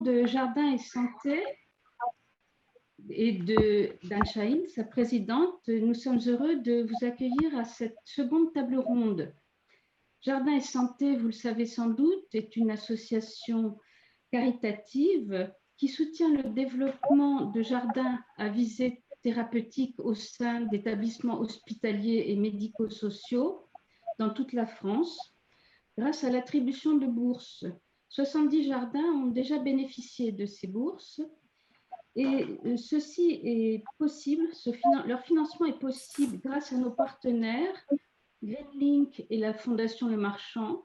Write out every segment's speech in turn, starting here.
de Jardin et Santé et d'Anne Chahine, sa présidente, nous sommes heureux de vous accueillir à cette seconde table ronde. Jardin et Santé, vous le savez sans doute, est une association caritative qui soutient le développement de jardins à visée thérapeutique au sein d'établissements hospitaliers et médico-sociaux dans toute la France grâce à l'attribution de bourses. 70 jardins ont déjà bénéficié de ces bourses et ceci est possible, leur financement est possible grâce à nos partenaires, Greenlink et la Fondation Le Marchand,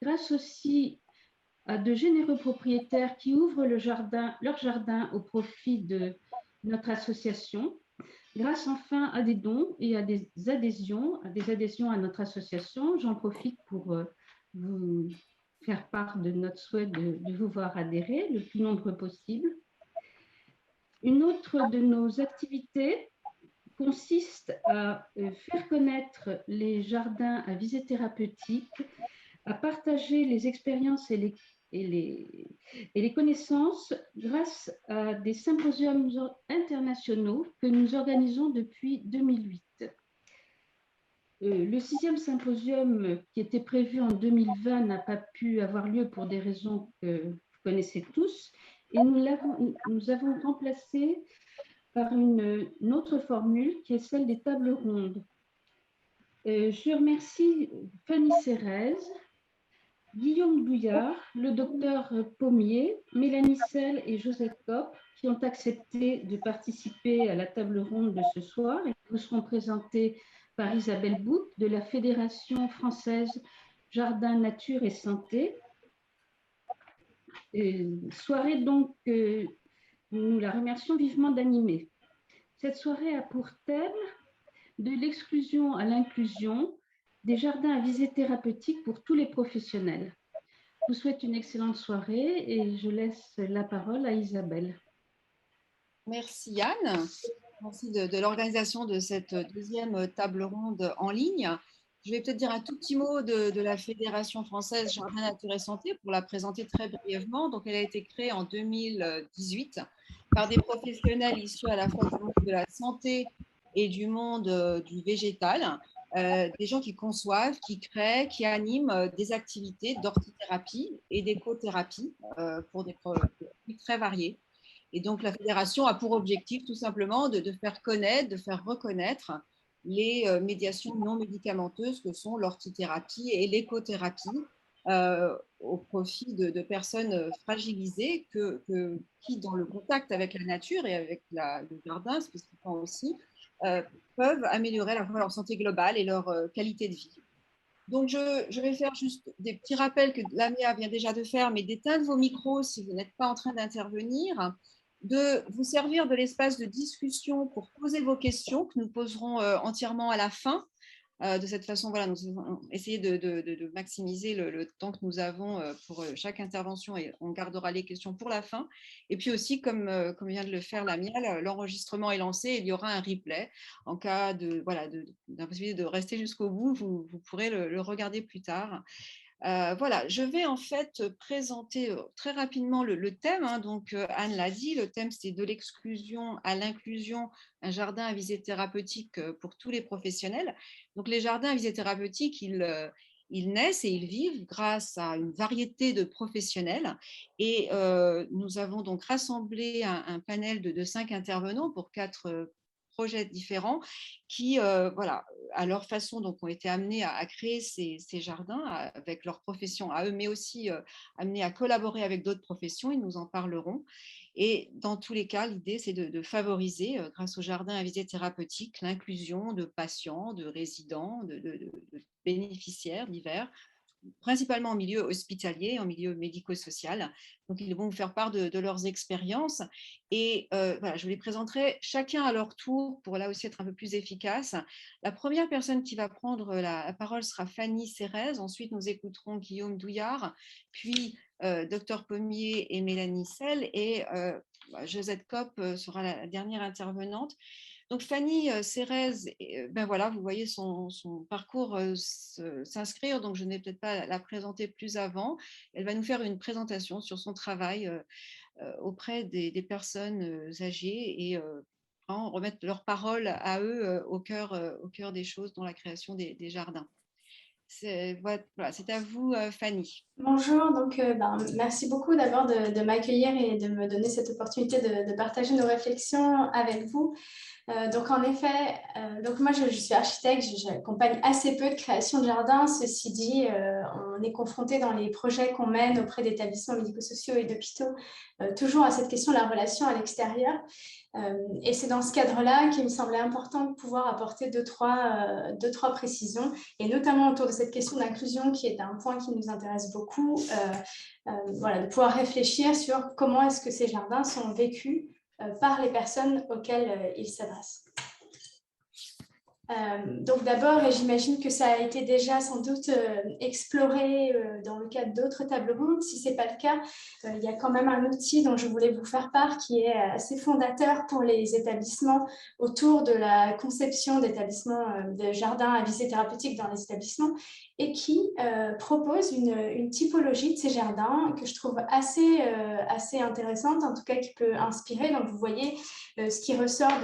grâce aussi à de généreux propriétaires qui ouvrent leur jardin au profit de notre association, grâce enfin à des dons et à des adhésions à notre association. J'en profite pour vous faire part de notre souhait de vous voir adhérer le plus nombreux possible. Une autre de nos activités consiste à faire connaître les jardins à visée thérapeutique, à partager les expériences et les connaissances grâce à des symposiums internationaux que nous organisons depuis 2008. Le 6e symposium qui était prévu en 2020 n'a pas pu avoir lieu pour des raisons que vous connaissez tous et nous avons remplacé par une autre formule qui est celle des tables rondes. Je remercie Fanny Cérez, Guillaume Douillard, le docteur Pommier, Mélanie Selle et Josette Kopp qui ont accepté de participer à la table ronde de ce soir et qui vous seront présentés par Isabelle Bouc de la Fédération française Jardin, Nature et Santé. Soirée donc que nous la remercions vivement d'animer. Cette soirée a pour thème de l'exclusion à l'inclusion des jardins à visée thérapeutique pour tous les professionnels. Je vous souhaite une excellente soirée et je laisse la parole à Isabelle. Merci Yann. Merci de l'organisation de cette deuxième table ronde en ligne. Je vais peut-être dire un tout petit mot de la Fédération française Jardin, Nature et Santé pour la présenter très brièvement. Donc, elle a été créée en 2018 par des professionnels issus à la fois du monde de la santé et du monde du végétal, des gens qui conçoivent, qui créent, qui animent des activités d'orthithérapie et d'écothérapie pour des produits très variés. Et donc, la fédération a pour objectif tout simplement de faire connaître, de faire reconnaître les médiations non médicamenteuses que sont l'orthithérapie et l'écothérapie au profit de personnes fragilisées qui, dans le contact avec la nature et avec le jardin spécifiquement aussi, peuvent améliorer leur santé globale et leur qualité de vie. Donc, je vais faire juste des petits rappels que Lamia vient déjà de faire, mais d'éteindre vos micros si vous n'êtes pas en train d'intervenir, de vous servir de l'espace de discussion pour poser vos questions que nous poserons entièrement à la fin. De cette façon, voilà, nous allons essayer de maximiser le temps que nous avons pour chaque intervention et on gardera les questions pour la fin. Et puis aussi, comme vient de le faire Lamia, l'enregistrement est lancé et il y aura un replay. En cas d'impossibilité de rester jusqu'au bout, vous pourrez le regarder plus tard. Voilà, je vais en fait présenter très rapidement le thème. Donc, Anne l'a dit, le thème c'est de l'exclusion à l'inclusion, un jardin à visée thérapeutique pour tous les professionnels. Donc, les jardins à visée thérapeutique, ils naissent et ils vivent grâce à une variété de professionnels. Et nous avons donc rassemblé un panel de 5 intervenants pour 4 projets différents qui, voilà, à leur façon, donc, ont été amenés à créer ces jardins avec leur profession à eux, mais aussi amenés à collaborer avec d'autres professions. Ils nous en parleront. Et dans tous les cas, l'idée, c'est de favoriser, grâce aux jardins à visée thérapeutique, l'inclusion de patients, de résidents, de bénéficiaires divers, principalement en milieu hospitalier, en milieu médico-social. Donc, ils vont vous faire part de leurs expériences. Et voilà, je vous les présenterai chacun à leur tour pour là aussi être un peu plus efficace. La première personne qui va prendre la parole sera Fanny Cérez. Ensuite, nous écouterons Guillaume Douillard, puis Dr Pommier et Mélanie Selle. Et Josette Kopp sera la dernière intervenante. Donc, Fanny Cérez, ben voilà, vous voyez son parcours s'inscrire, donc je n'ai peut-être pas la présenter plus avant. Elle va nous faire une présentation sur son travail auprès des personnes âgées et vraiment remettre leur parole à eux au cœur des choses dans la création des jardins. Voilà, c'est à vous, Fanny. Bonjour, donc merci beaucoup d'abord de m'accueillir et de me donner cette opportunité de partager nos réflexions avec vous. Donc en effet, donc moi je suis architecte, j'accompagne assez peu de création de jardins. Ceci dit, on est confronté dans les projets qu'on mène auprès d'établissements médico-sociaux et d'hôpitaux toujours à cette question de la relation à l'extérieur. Et c'est dans ce cadre-là qu'il me semblait important de pouvoir apporter deux, trois précisions, et notamment autour de cette question d'inclusion qui est un point qui nous intéresse beaucoup, voilà, de pouvoir réfléchir sur comment est-ce que ces jardins sont vécus par les personnes auxquelles ils s'adressent. Donc d'abord, et j'imagine que ça a été déjà sans doute exploré dans le cadre d'autres tables rondes. Si ce n'est pas le cas, il y a quand même un outil dont je voulais vous faire part qui est assez fondateur pour les établissements autour de la conception d'établissements de jardins à visée thérapeutique dans les établissements, et qui propose une typologie de ces jardins que je trouve assez intéressante, en tout cas qui peut inspirer. Donc vous voyez ce qui ressort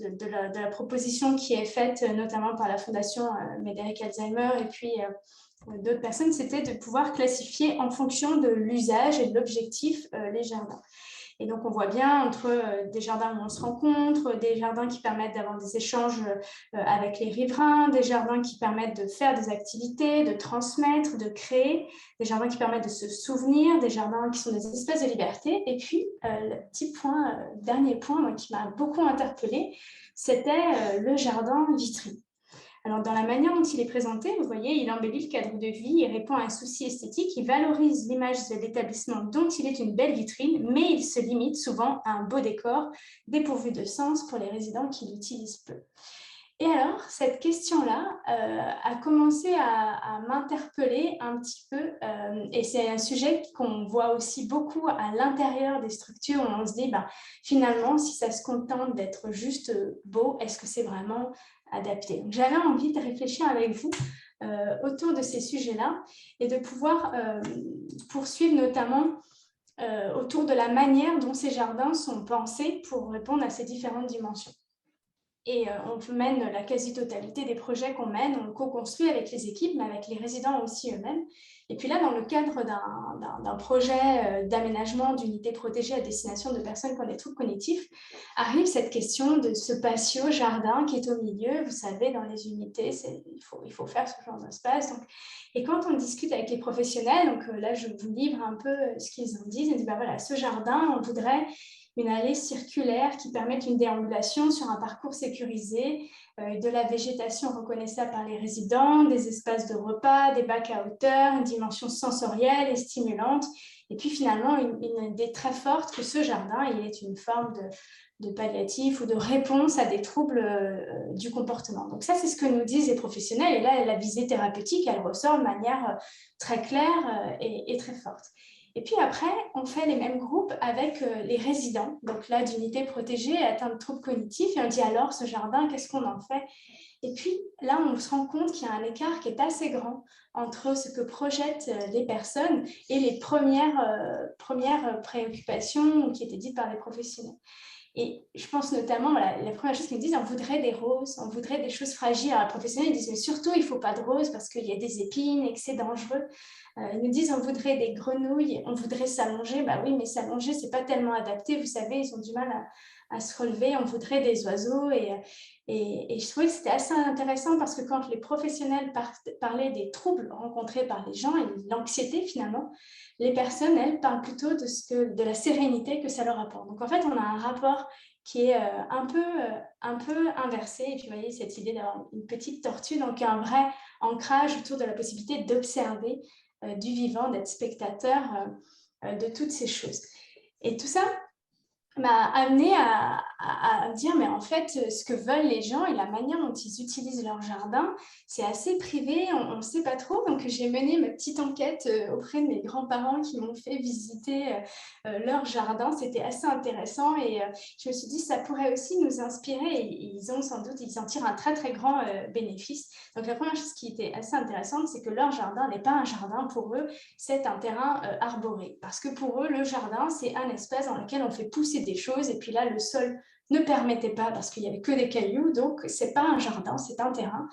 de la proposition qui est faite notamment par la Fondation Médéric Alzheimer et puis d'autres personnes, c'était de pouvoir classifier en fonction de l'usage et de l'objectif les jardins. Et donc, on voit bien entre des jardins où on se rencontre, des jardins qui permettent d'avoir des échanges avec les riverains, des jardins qui permettent de faire des activités, de transmettre, de créer, des jardins qui permettent de se souvenir, des jardins qui sont des espaces de liberté. Et puis, le petit point, dernier point moi, qui m'a beaucoup interpellée, c'était le jardin vitrine. Alors, dans la manière dont il est présenté, vous voyez, il embellit le cadre de vie, il répond à un souci esthétique, il valorise l'image de l'établissement dont il est une belle vitrine, mais il se limite souvent à un beau décor dépourvu de sens pour les résidents qui l'utilisent peu. Et alors, cette question-là a commencé à m'interpeller un petit peu, et c'est un sujet qu'on voit aussi beaucoup à l'intérieur des structures, où on se dit, finalement, si ça se contente d'être juste beau, est-ce que c'est vraiment adapté? Donc, j'avais envie de réfléchir avec vous autour de ces sujets-là et de pouvoir poursuivre notamment autour de la manière dont ces jardins sont pensés pour répondre à ces différentes dimensions. Et on mène la quasi-totalité des projets qu'on mène, on co-construit avec les équipes, mais avec les résidents aussi eux-mêmes. Et puis là, dans le cadre d'un projet d'aménagement d'unités protégées à destination de personnes qui ont des troubles cognitifs, arrive cette question de ce patio jardin qui est au milieu. Vous savez, dans les unités, il faut faire ce genre d'espace. Et quand on discute avec les professionnels, donc là, je vous livre un peu ce qu'ils en disent. Ils disent, voilà, ce jardin, on voudrait une allée circulaire qui permette une déambulation sur un parcours sécurisé, de la végétation reconnaissable par les résidents, des espaces de repas, des bacs à hauteur, une dimension sensorielle et stimulante. Et puis finalement, une idée très forte que ce jardin, il est une forme de palliatif ou de réponse à des troubles du comportement. Donc ça, c'est ce que nous disent les professionnels. Et là, la visée thérapeutique, elle ressort de manière très claire et très forte. Et puis après, on fait les mêmes groupes avec les résidents, donc là, d'unités protégées atteintes de troubles cognitifs, et on dit alors, ce jardin, qu'est-ce qu'on en fait? Et puis là, on se rend compte qu'il y a un écart qui est assez grand entre ce que projettent les personnes et les premières préoccupations qui étaient dites par les professionnels. Et je pense notamment, voilà, la première chose qu'ils me disent, on voudrait des roses, on voudrait des choses fragiles. Alors, les professionnels disent, mais surtout, il ne faut pas de roses parce qu'il y a des épines et que c'est dangereux. Ils nous disent, on voudrait des grenouilles, on voudrait s'allonger. Bah oui, mais s'allonger, ce n'est pas tellement adapté. Vous savez, ils ont du mal à se relever. On voudrait des oiseaux. Et je trouvais que c'était assez intéressant parce que quand les professionnels parlaient des troubles rencontrés par les gens et de l'anxiété finalement, les personnes, elles, parlent plutôt de la sérénité que ça leur apporte. Donc en fait, on a un rapport qui est un peu inversé. Et puis vous voyez, cette idée d'avoir une petite tortue, donc un vrai ancrage autour de la possibilité d'observer du vivant, d'être spectateur de toutes ces choses. Et tout ça, m'a amené à me dire, mais en fait, ce que veulent les gens et la manière dont ils utilisent leur jardin, c'est assez privé, on ne sait pas trop. Donc, j'ai mené ma petite enquête auprès de mes grands-parents qui m'ont fait visiter leur jardin. C'était assez intéressant et je me suis dit, ça pourrait aussi nous inspirer et ils ont sans doute, ils en tirent un très, très grand bénéfice. Donc, la première chose qui était assez intéressante, c'est que leur jardin n'est pas un jardin pour eux, c'est un terrain arboré. Parce que pour eux, le jardin, c'est un espace dans lequel on fait pousser des choses et puis là, le sol ne permettait pas parce qu'il n'y avait que des cailloux, donc c'est pas un jardin, c'est un terrain.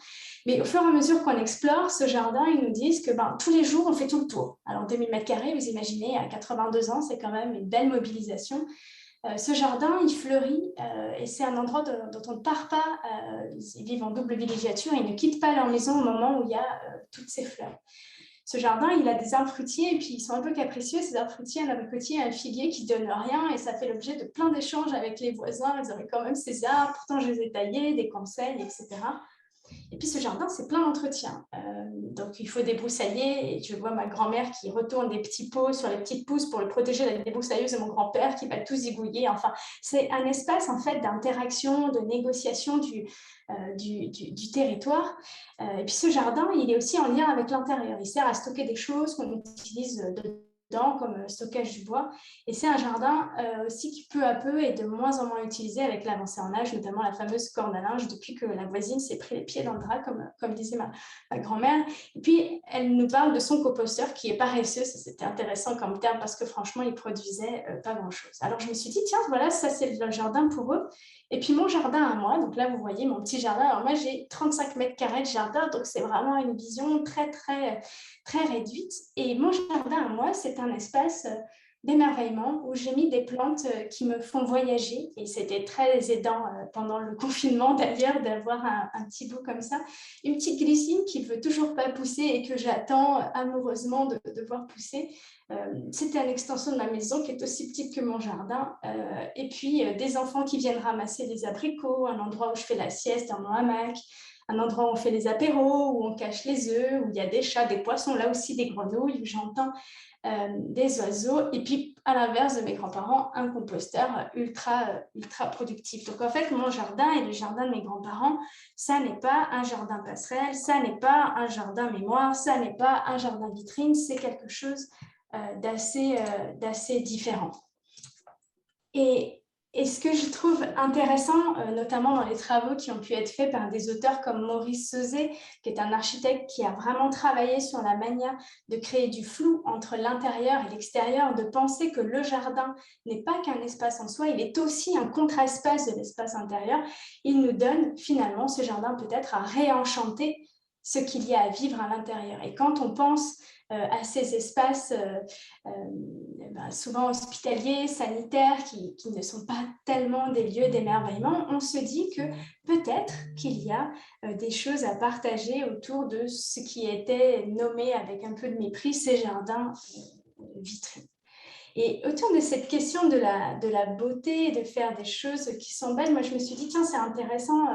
Mais au fur et à mesure qu'on explore ce jardin, ils nous disent que tous les jours, on fait tout le tour. Alors 2000 mètres carrés, vous imaginez, à 82 ans, c'est quand même une belle mobilisation. Ce jardin, il fleurit et c'est un endroit dont on ne part pas. Ils vivent en double villégiature et ils ne quittent pas leur maison au moment où il y a toutes ces fleurs. Ce jardin, il a des arbres fruitiers et puis ils sont un peu capricieux, ces arbres fruitiers, un abricotier, un figuier qui ne donnent rien et ça fait l'objet de plein d'échanges avec les voisins. Ils auraient quand même ces arbres, pourtant je les ai taillés, des conseils, etc. Et puis ce jardin, c'est plein d'entretien. Donc il faut débroussailler. Et je vois ma grand-mère qui retourne des petits pots sur les petites pousses pour le protéger de la débroussailleuse de mon grand-père qui va tout zigouiller. Enfin, c'est un espace en fait d'interaction, de négociation du territoire. Et puis ce jardin, il est aussi en lien avec l'intérieur. Il sert à stocker des choses qu'on utilise dedans, comme stockage du bois. Et c'est un jardin aussi qui peu à peu est de moins en moins utilisé avec l'avancée en âge, notamment la fameuse corde à linge, depuis que la voisine s'est pris les pieds dans le drap, comme disait ma grand-mère. Et puis, elle nous parle de son composteur qui est paresseux. C'était intéressant comme terme parce que franchement, il produisait pas grand-chose. Alors, je me suis dit, tiens, voilà, ça c'est le jardin pour eux. Et puis, mon jardin à moi, donc là, vous voyez mon petit jardin. Alors, moi, j'ai 35 mètres carrés de jardin, donc c'est vraiment une vision très, très, très réduite. Et mon jardin à moi, c'est un espace d'émerveillement où j'ai mis des plantes qui me font voyager. Et c'était très aidant pendant le confinement d'ailleurs d'avoir un petit bout comme ça. Une petite glycine qui ne veut toujours pas pousser et que j'attends amoureusement de voir pousser. C'était une extension de ma maison qui est aussi petite que mon jardin. Et puis des enfants qui viennent ramasser des abricots, un endroit où je fais la sieste dans mon hamac, un endroit où on fait les apéros, où on cache les œufs, où il y a des chats, des poissons, là aussi des grenouilles, où j'entends des oiseaux. Et puis, à l'inverse de mes grands-parents, un composteur ultra productif. Donc, en fait, mon jardin et le jardin de mes grands-parents, ça n'est pas un jardin passerelle, ça n'est pas un jardin mémoire, ça n'est pas un jardin vitrine, c'est quelque chose d'assez différent. Et ce que je trouve intéressant, notamment dans les travaux qui ont pu être faits par des auteurs comme Maurice Sauzet, qui est un architecte qui a vraiment travaillé sur la manière de créer du flou entre l'intérieur et l'extérieur, de penser que le jardin n'est pas qu'un espace en soi, il est aussi un contre-espace de l'espace intérieur. Il nous donne finalement ce jardin peut-être à réenchanter ce qu'il y a à vivre à l'intérieur. Et quand on pense à ces espaces souvent hospitaliers, sanitaires, qui ne sont pas tellement des lieux d'émerveillement, on se dit que peut-être qu'il y a des choses à partager autour de ce qui était nommé avec un peu de mépris ces jardins vitrines. Et autour de cette question de la beauté, de faire des choses qui sont belles, moi je me suis dit, tiens, c'est intéressant.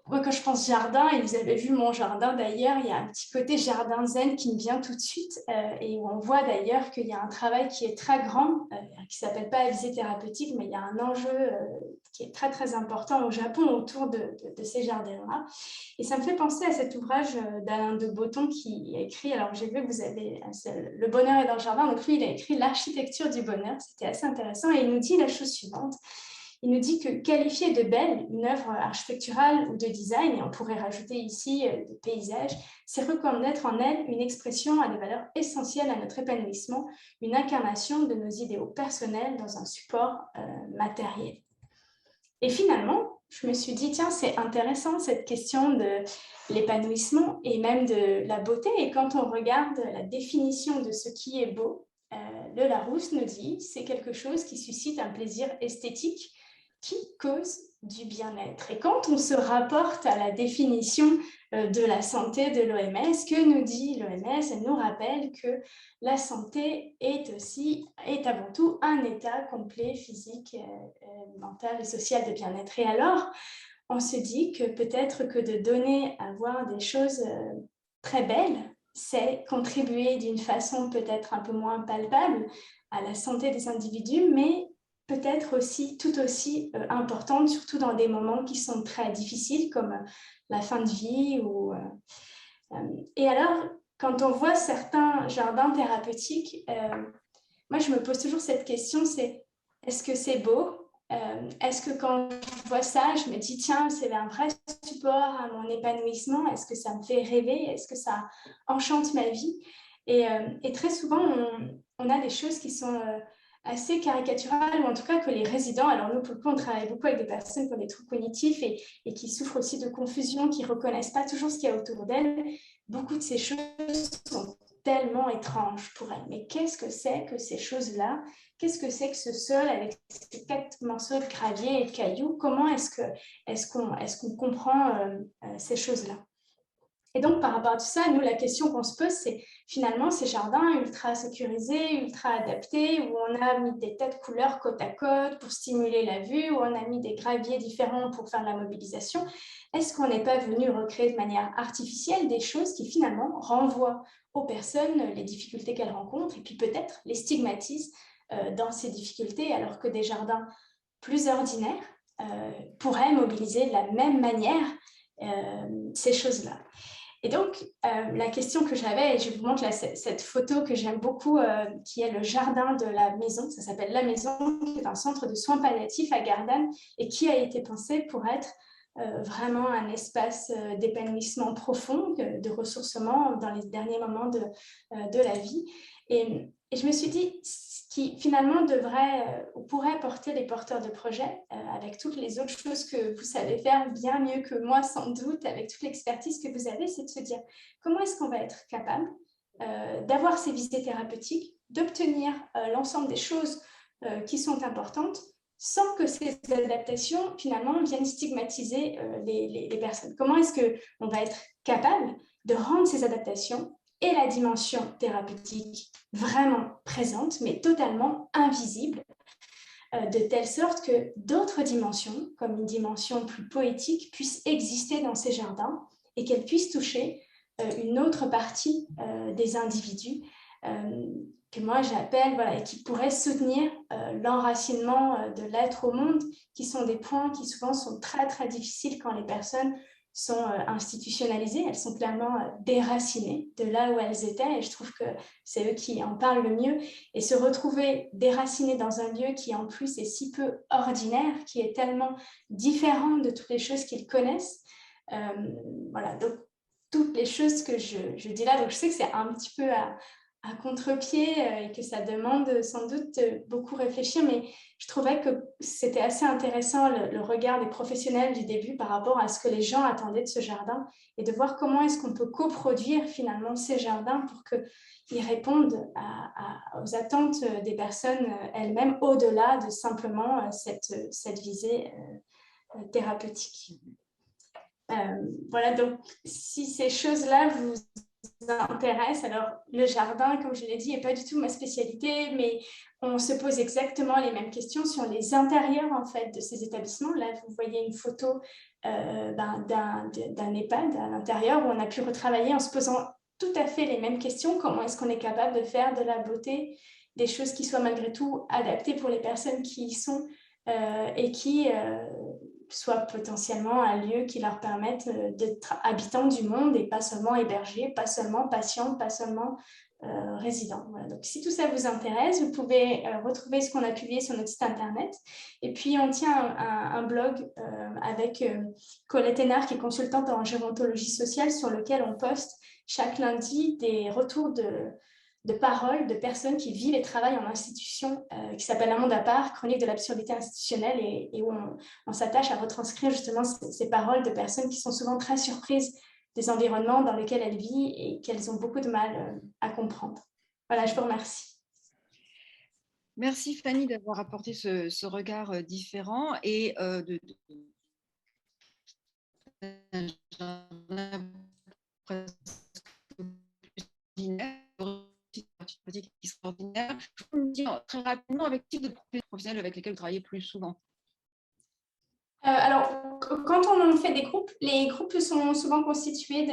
Moi, quand je pense jardin, et vous avez vu mon jardin d'ailleurs, il y a un petit côté jardin zen qui me vient tout de suite et où on voit d'ailleurs qu'il y a un travail qui est très grand, qui ne s'appelle pas à visée thérapeutique, mais il y a un enjeu qui est très très important au Japon autour de ces jardins-là. Et ça me fait penser à cet ouvrage d'Alain de Botton qui a écrit, alors j'ai vu que vous avez, Le bonheur est dans le jardin, donc lui il a écrit L'architecture du bonheur, c'était assez intéressant et il nous dit la chose suivante. Il nous dit que qualifier de belle une œuvre architecturale ou de design, et on pourrait rajouter ici de paysage, c'est reconnaître en elle une expression à des valeurs essentielles à notre épanouissement, une incarnation de nos idéaux personnels dans un support matériel. Et finalement, je me suis dit, tiens, c'est intéressant cette question de l'épanouissement et même de la beauté. Et quand on regarde la définition de ce qui est beau, le Larousse nous dit, c'est quelque chose qui suscite un plaisir esthétique qui cause du bien-être. Et quand on se rapporte à la définition de la santé de l'OMS, que nous dit l'OMS? Elle nous rappelle que la santé est avant tout un état complet, physique, mental et social de bien-être. Et alors, on se dit que peut-être que de donner à voir des choses très belles, c'est contribuer d'une façon peut-être un peu moins palpable à la santé des individus, mais peut-être aussi tout aussi importante, surtout dans des moments qui sont très difficiles, comme la fin de vie. Et alors, quand on voit certains jardins thérapeutiques, moi, je me pose toujours cette question, c'est est-ce que c'est beau? Est-ce que quand je vois ça, je me dis, tiens, c'est un vrai support à mon épanouissement? Est-ce que ça me fait rêver? Est-ce que ça enchante ma vie? Et très souvent, on a des choses qui sont assez caricaturales, ou en tout cas que les résidents, alors nous, pour le coup, on travaille beaucoup avec des personnes qui ont des troubles cognitifs et qui souffrent aussi de confusion, qui ne reconnaissent pas toujours ce qu'il y a autour d'elles. Beaucoup de ces choses sont tellement étranges pour elles. Mais qu'est-ce que c'est que ces choses-là? Qu'est-ce que c'est que ce sol avec ces 4 morceaux de gravier et de cailloux? Comment est-ce qu'on comprend ces choses-là? Et donc, par rapport à tout ça, nous, la question qu'on se pose, c'est finalement ces jardins ultra sécurisés, ultra adaptés, où on a mis des tas de couleurs côte à côte pour stimuler la vue, où on a mis des graviers différents pour faire de la mobilisation. Est-ce qu'on n'est pas venu recréer de manière artificielle des choses qui finalement renvoient aux personnes les difficultés qu'elles rencontrent et puis peut-être les stigmatisent dans ces difficultés, alors que des jardins plus ordinaires pourraient mobiliser de la même manière ces choses-là? Et donc, la question que j'avais, et je vous montre là, cette photo que j'aime beaucoup, qui est le jardin de la maison, ça s'appelle La Maison, qui est un centre de soins palliatifs à Gardanne et qui a été pensé pour être vraiment un espace d'épanouissement profond, de ressourcement dans les derniers moments de la vie. Et je me suis dit, ce qui finalement devrait ou pourrait porter les porteurs de projets, avec toutes les autres choses que vous savez faire bien mieux que moi sans doute, avec toute l'expertise que vous avez, c'est de se dire comment est-ce qu'on va être capable d'avoir ces visites thérapeutiques, d'obtenir l'ensemble des choses qui sont importantes, sans que ces adaptations finalement viennent stigmatiser les personnes. Comment est-ce qu'on va être capable de rendre ces adaptations et la dimension thérapeutique vraiment présente, mais totalement invisible, de telle sorte que d'autres dimensions, comme une dimension plus poétique, puissent exister dans ces jardins et qu'elles puissent toucher une autre partie des individus que moi j'appelle, voilà, et qui pourraient soutenir l'enracinement de l'être au monde, qui sont des points qui souvent sont très très difficiles quand les personnes sont institutionnalisées, elles sont clairement déracinées de là où elles étaient, et je trouve que c'est eux qui en parlent le mieux, et se retrouver déracinées dans un lieu qui en plus est si peu ordinaire, qui est tellement différent de toutes les choses qu'ils connaissent. Voilà, donc toutes les choses que je dis là, donc je sais que c'est un petit peu à contre-pied et que ça demande sans doute beaucoup réfléchir, mais je trouvais que c'était assez intéressant le regard des professionnels du début par rapport à ce que les gens attendaient de ce jardin et de voir comment est-ce qu'on peut coproduire finalement ces jardins pour qu'ils répondent aux attentes des personnes elles-mêmes au-delà de simplement cette visée thérapeutique. Voilà, donc si ces choses-là vous intéressent, alors le jardin, comme je l'ai dit, n'est pas du tout ma spécialité, mais on se pose exactement les mêmes questions sur les intérieurs en fait de ces établissements. Là, vous voyez une photo d'un EHPAD à l'intérieur où on a pu retravailler en se posant tout à fait les mêmes questions. Comment est-ce qu'on est capable de faire de la beauté, des choses qui soient malgré tout adaptées pour les personnes qui y sont et qui soit potentiellement un lieu qui leur permette d'être habitants du monde et pas seulement hébergés, pas seulement patients, pas seulement résidents. Voilà. Donc, si tout ça vous intéresse, vous pouvez retrouver ce qu'on a publié sur notre site internet. Et puis, on tient un blog avec Colette Hénard, qui est consultante en gérontologie sociale, sur lequel on poste chaque lundi des retours de paroles de personnes qui vivent et travaillent en institution, qui s'appelle Un monde à part, chronique de l'absurdité institutionnelle, et où on s'attache à retranscrire justement ces paroles de personnes qui sont souvent très surprises des environnements dans lesquels elles vivent et qu'elles ont beaucoup de mal à comprendre. Voilà, je vous remercie. Merci Fanny d'avoir apporté ce regard différent et extraordinaire. Je peux me dire très rapidement avec quel type de professionnels avec lesquels vous travaillez plus souvent? Alors, quand on fait des groupes, les groupes sont souvent constitués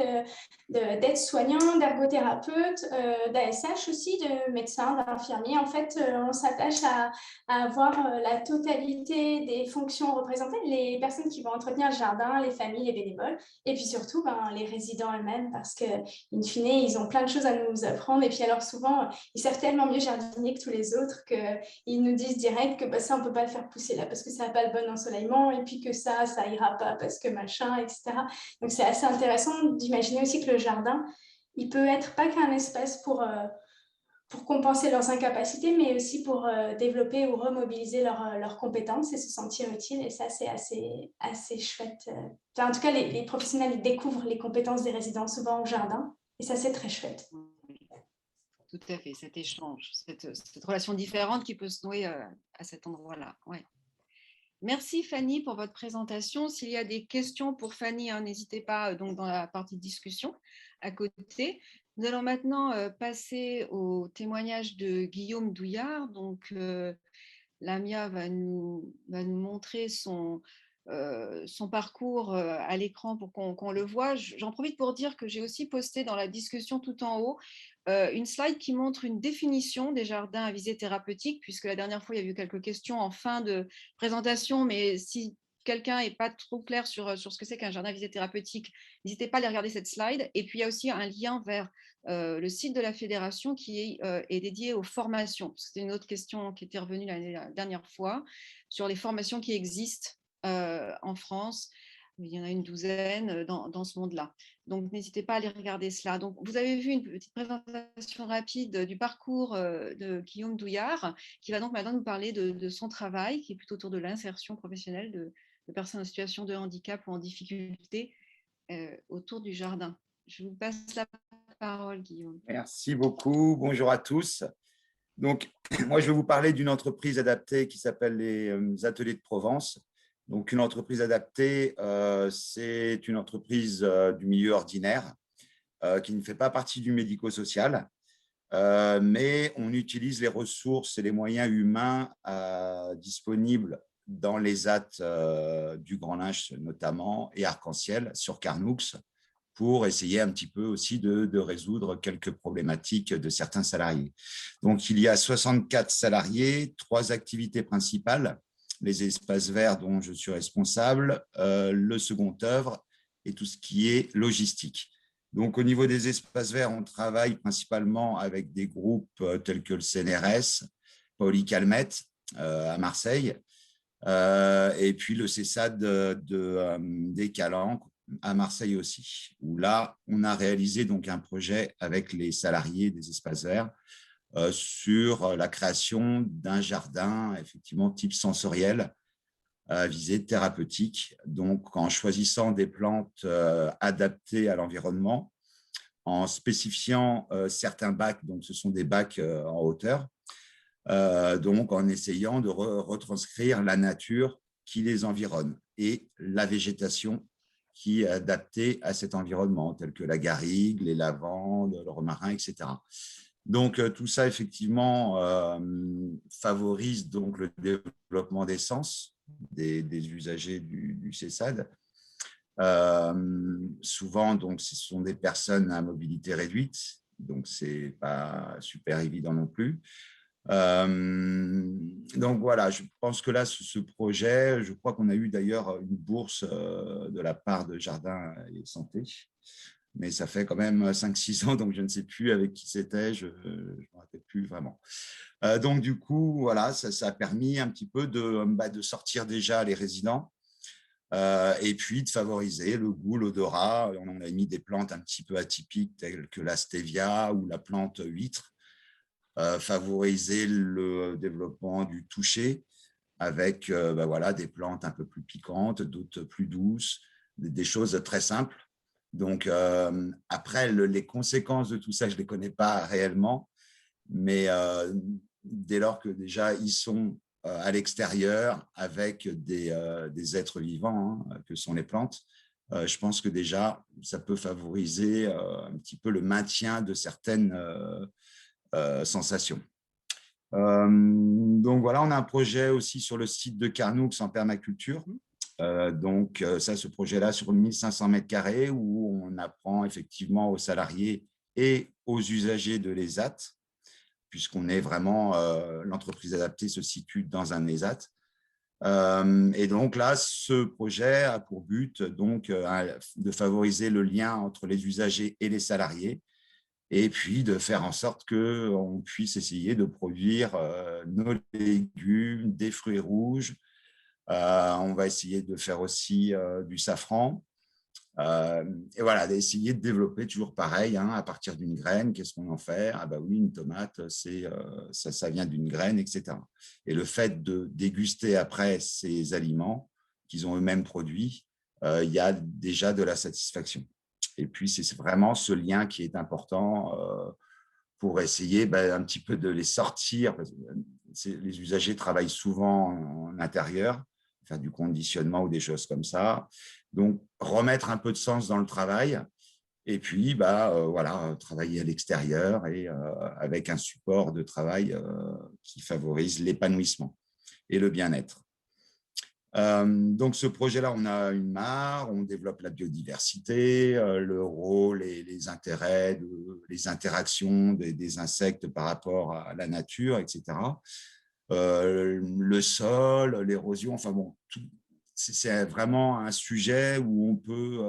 d'aides-soignants, d'ergothérapeutes, d'ASH aussi, de médecins, d'infirmiers. En fait, on s'attache à avoir la totalité des fonctions représentées, les personnes qui vont entretenir le jardin, les familles, les bénévoles, et puis surtout les résidents eux-mêmes, parce qu'in fine, ils ont plein de choses à nous apprendre. Et puis alors souvent, ils savent tellement mieux jardiner que tous les autres qu'ils nous disent direct que ça, on ne peut pas le faire pousser là parce que ça n'a pas le bon ensoleillement, et puis que ça ira pas parce que machin, etc. Donc c'est assez intéressant d'imaginer aussi que le jardin, il peut être pas qu'un espace pour compenser leurs incapacités, mais aussi pour développer ou remobiliser leurs compétences et se sentir utile. Et ça, c'est assez chouette. Enfin, en tout cas, les professionnels ils découvrent les compétences des résidents souvent au jardin. Et ça, c'est très chouette. Tout à fait, cet échange, cette relation différente qui peut se nouer à cet endroit-là. Ouais. Merci Fanny pour votre présentation. S'il y a des questions pour Fanny, n'hésitez pas donc dans la partie discussion à côté. Nous allons maintenant passer au témoignage de Guillaume Douillard. Donc, Lamia va nous montrer son parcours à l'écran pour qu'on le voit. J'en profite pour dire que j'ai aussi posté dans la discussion tout en haut une slide qui montre une définition des jardins à visée thérapeutique, puisque la dernière fois, il y a eu quelques questions en fin de présentation, mais si quelqu'un n'est pas trop clair sur ce que c'est qu'un jardin à visée thérapeutique, n'hésitez pas à aller regarder cette slide. Et puis, il y a aussi un lien vers le site de la fédération qui est dédié aux formations. C'était une autre question qui était revenue la dernière fois sur les formations qui existent en France. Il y en a une douzaine dans ce monde-là. Donc, n'hésitez pas à aller regarder cela. Donc, vous avez vu une petite présentation rapide du parcours de Guillaume Douillard, qui va donc maintenant nous parler de son travail, qui est plutôt autour de l'insertion professionnelle de personnes en situation de handicap ou en difficulté autour du jardin. Je vous passe la parole, Guillaume. Merci beaucoup. Bonjour à tous. Donc, moi, je vais vous parler d'une entreprise adaptée qui s'appelle les Ateliers de Provence. Donc, une entreprise adaptée, c'est une entreprise du milieu ordinaire qui ne fait pas partie du médico-social, mais on utilise les ressources et les moyens humains disponibles dans les AT du Grand Lynch notamment et Arc-en-Ciel sur Carnoux pour essayer un petit peu aussi de résoudre quelques problématiques de certains salariés. Donc, il y a 64 salariés, 3 activités principales, les espaces verts dont je suis responsable, le second œuvre et tout ce qui est logistique. Donc, au niveau des espaces verts, on travaille principalement avec des groupes tels que le CNRS, Pauli Calmette à Marseille, et puis le CESAD des Calanques à Marseille aussi, où là, on a réalisé donc un projet avec les salariés des espaces verts sur la création d'un jardin, effectivement, type sensoriel, à visée thérapeutique, donc en choisissant des plantes adaptées à l'environnement, en spécifiant certains bacs, donc ce sont des bacs en hauteur, donc en essayant de retranscrire la nature qui les environne et la végétation qui est adaptée à cet environnement, telle que la garrigue, les lavandes, le romarin, etc. Donc, tout ça, effectivement, favorise donc le développement des sens des usagers du CESAD. Souvent, donc, ce sont des personnes à mobilité réduite, donc ce n'est pas super évident non plus. Donc voilà, je pense que là, ce projet, je crois qu'on a eu d'ailleurs une bourse de la part de Jardin et Santé, mais ça fait quand même 5-6 ans, donc je ne sais plus avec qui c'était, je ne me rappelle plus vraiment. Donc du coup, voilà, ça a permis un petit peu de sortir déjà les résidents et puis de favoriser le goût, l'odorat. On a mis des plantes un petit peu atypiques telles que la stevia ou la plante huître, favoriser le développement du toucher avec voilà, des plantes un peu plus piquantes, d'autres plus douces, des choses très simples. Donc, après, les conséquences de tout ça, je ne les connais pas réellement, mais dès lors que déjà, ils sont à l'extérieur avec des êtres vivants, que sont les plantes, je pense que déjà, ça peut favoriser un petit peu le maintien de certaines sensations. Donc voilà, on a un projet aussi sur le site de Carnoux en permaculture, Donc, ça, ce projet-là, sur 1500 mètres carrés, où on apprend effectivement aux salariés et aux usagers de l'ESAT, puisqu'on est vraiment, l'entreprise adaptée se situe dans un ESAT. Et donc là, ce projet a pour but donc, de favoriser le lien entre les usagers et les salariés, et puis de faire en sorte qu'on puisse essayer de produire nos légumes, des fruits rouges. On va essayer de faire aussi du safran. Et voilà, d'essayer de développer toujours pareil, hein, à partir d'une graine, qu'est-ce qu'on en fait? Ah bah oui, une tomate, ça vient d'une graine, etc. Et le fait de déguster après ces aliments qu'ils ont eux-mêmes produits, il y a déjà de la satisfaction. Et puis, c'est vraiment ce lien qui est important pour essayer un petit peu de les sortir. Parce que les usagers travaillent souvent en intérieur, faire du conditionnement ou des choses comme ça. Donc, remettre un peu de sens dans le travail et puis voilà, travailler à l'extérieur et avec un support de travail qui favorise l'épanouissement et le bien-être. Donc, ce projet-là, on a une mare, on développe la biodiversité, le rôle et les intérêts, les interactions des insectes par rapport à la nature, etc. Le sol, l'érosion, enfin bon, c'est vraiment un sujet où on peut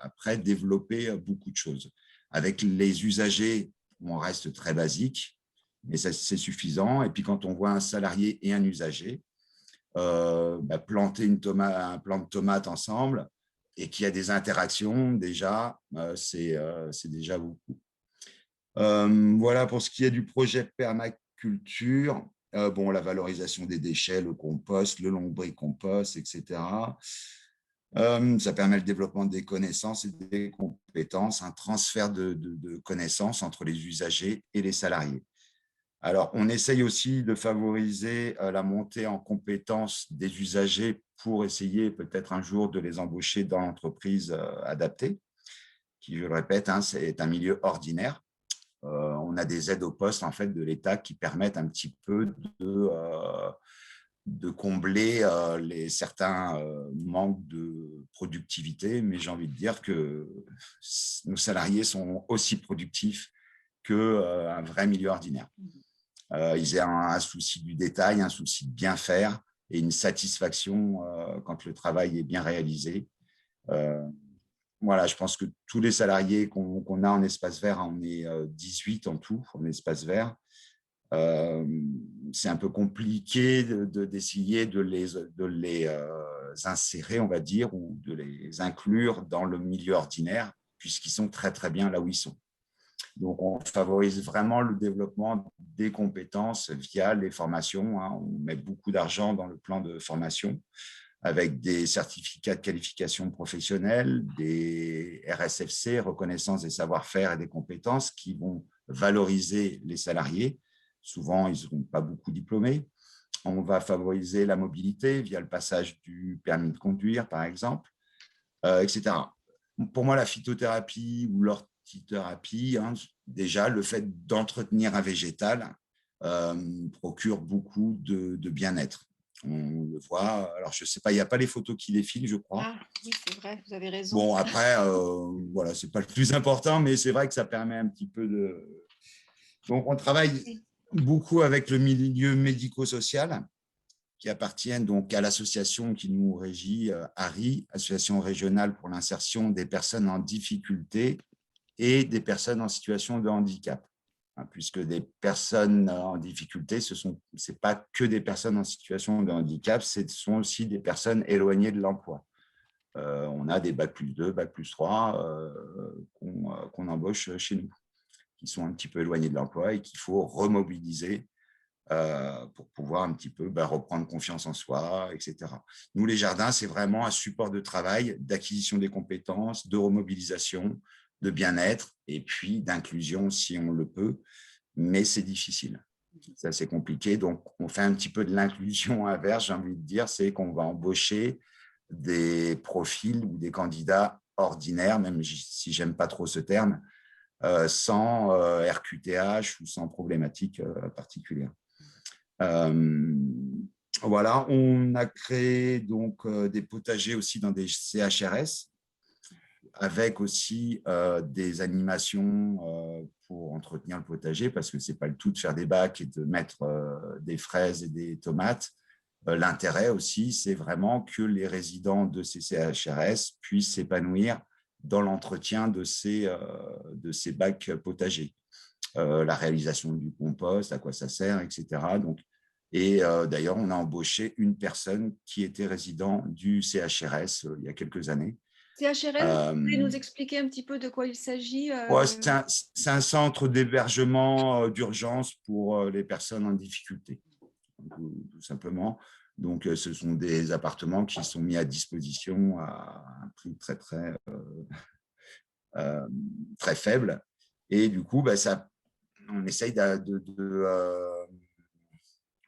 après développer beaucoup de choses. Avec les usagers, on reste très basique, mais c'est suffisant. Et puis, quand on voit un salarié et un usager, planter un plant de tomate ensemble et qu'il y a des interactions, déjà, c'est déjà beaucoup. Voilà pour ce qui est du projet permaculture. Bon, la valorisation des déchets, le compost, le lombricompost, etc. Ça permet le développement des connaissances et des compétences, un transfert de connaissances entre les usagers et les salariés. Alors, on essaye aussi de favoriser la montée en compétences des usagers pour essayer peut-être un jour de les embaucher dans l'entreprise adaptée, qui, je le répète, hein, c'est un milieu ordinaire. On a des aides au poste en fait, de l'État qui permettent un petit peu de combler certains manques de productivité, mais j'ai envie de dire que nos salariés sont aussi productifs qu'un vrai milieu ordinaire. Ils ont un souci du détail, un souci de bien faire et une satisfaction quand le travail est bien réalisé. Voilà, je pense que tous les salariés qu'on a en espace vert, on est 18 en tout en espace vert. C'est un peu compliqué d'essayer de les insérer, on va dire, ou de les inclure dans le milieu ordinaire, puisqu'ils sont très, très bien là où ils sont. Donc, on favorise vraiment le développement des compétences via les formations. Hein. On met beaucoup d'argent dans le plan de formation avec des certificats de qualification professionnelle, des RSFC, reconnaissance des savoir-faire et des compétences qui vont valoriser les salariés. Souvent, ils n'ont pas beaucoup diplômés. On va favoriser la mobilité via le passage du permis de conduire, par exemple, etc. Pour moi, la phytothérapie ou l'hortithérapie, hein, déjà, le fait d'entretenir un végétal procure beaucoup de bien-être. On le voit. Alors, je ne sais pas, il n'y a pas les photos qui défilent, je crois. Ah, oui, c'est vrai, vous avez raison. Bon, après, voilà, ce n'est pas le plus important, mais c'est vrai que ça permet un petit peu de… Donc, on travaille beaucoup avec le milieu médico-social qui appartiennent donc à l'association qui nous régit, ARI, Association régionale pour l'insertion des personnes en difficulté et des personnes en situation de handicap. Puisque des personnes en difficulté, ce n'est pas que des personnes en situation de handicap, ce sont aussi des personnes éloignées de l'emploi. On a des Bac+2, Bac+3 qu'on embauche chez nous, qui sont un petit peu éloignés de l'emploi et qu'il faut remobiliser pour pouvoir un petit peu reprendre confiance en soi, etc. Nous, les jardins, c'est vraiment un support de travail, d'acquisition des compétences, de remobilisation, de bien-être et puis d'inclusion si on le peut, mais c'est difficile. C'est assez compliqué. Donc, on fait un petit peu de l'inclusion inverse, j'ai envie de dire, c'est qu'on va embaucher des profils ou des candidats ordinaires, même si j'aime pas trop ce terme, sans RQTH ou sans problématique particulière. Voilà, on a créé donc des potagers aussi dans des CHRS, avec aussi des animations pour entretenir le potager, parce que ce n'est pas le tout de faire des bacs et de mettre des fraises et des tomates. L'intérêt aussi, c'est vraiment que les résidents de ces CHRS puissent s'épanouir dans l'entretien de ces bacs potagers. La réalisation du compost, à quoi ça sert, etc. Donc, d'ailleurs, on a embauché une personne qui était résident du CHRS il y a quelques années. CHRS, vous pouvez nous expliquer un petit peu de quoi il s'agit? Ouais, c'est un centre d'hébergement d'urgence pour les personnes en difficulté, tout simplement. Donc, ce sont des appartements qui sont mis à disposition à un prix très faible. Et du coup, on essaye de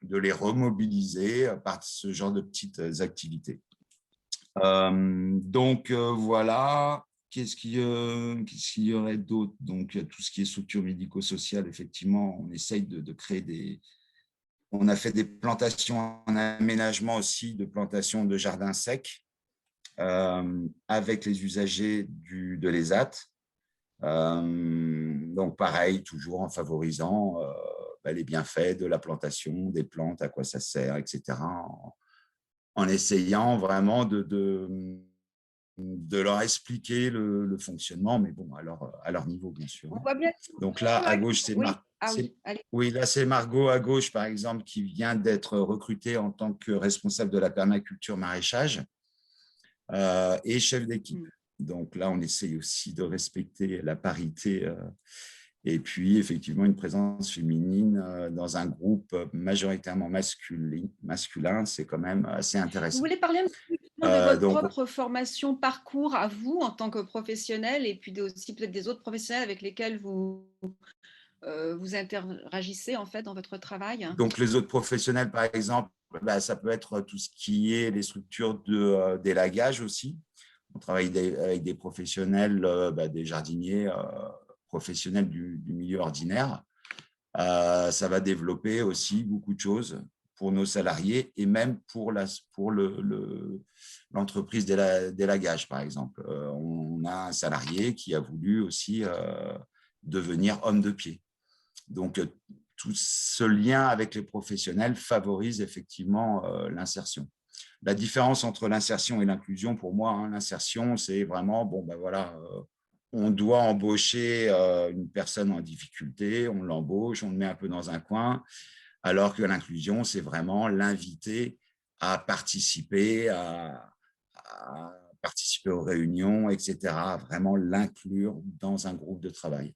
les remobiliser par ce genre de petites activités. Donc, voilà. Qu'est-ce qu'il y aurait d'autre? Donc, tout ce qui est structure médico-sociale, effectivement, on essaye de créer des… On a fait des plantations en aménagement aussi, de plantations de jardins secs avec les usagers de l'ESAT. Donc, pareil, toujours en favorisant les bienfaits de la plantation, des plantes, à quoi ça sert, etc. En essayant vraiment de leur expliquer le fonctionnement, mais bon, à leur niveau, bien sûr. On voit bien. Donc là, à gauche, c'est là, c'est Margot, à gauche, par exemple, qui vient d'être recrutée en tant que responsable de la permaculture maraîchage et chef d'équipe. Donc là, on essaye aussi de respecter la parité et puis, effectivement, une présence féminine dans un groupe majoritairement masculin, c'est quand même assez intéressant. Vous voulez parler un petit peu de votre propre formation, parcours à vous en tant que professionnel et puis aussi peut-être des autres professionnels avec lesquels vous interagissez en fait dans votre travail? Donc, les autres professionnels, par exemple, ça peut être tout ce qui est les structures d'élagage aussi. On travaille avec des professionnels, des jardiniers professionnels du milieu ordinaire. Ça va développer aussi beaucoup de choses pour nos salariés et même pour l'entreprise d'élagage, par exemple. On a un salarié qui a voulu aussi devenir homme de pied. Donc, tout ce lien avec les professionnels favorise effectivement l'insertion. La différence entre l'insertion et l'inclusion, pour moi, l'insertion, c'est vraiment, on doit embaucher une personne en difficulté, on l'embauche, on le met un peu dans un coin, alors que l'inclusion, c'est vraiment l'inviter à participer, à participer aux réunions, etc., vraiment l'inclure dans un groupe de travail.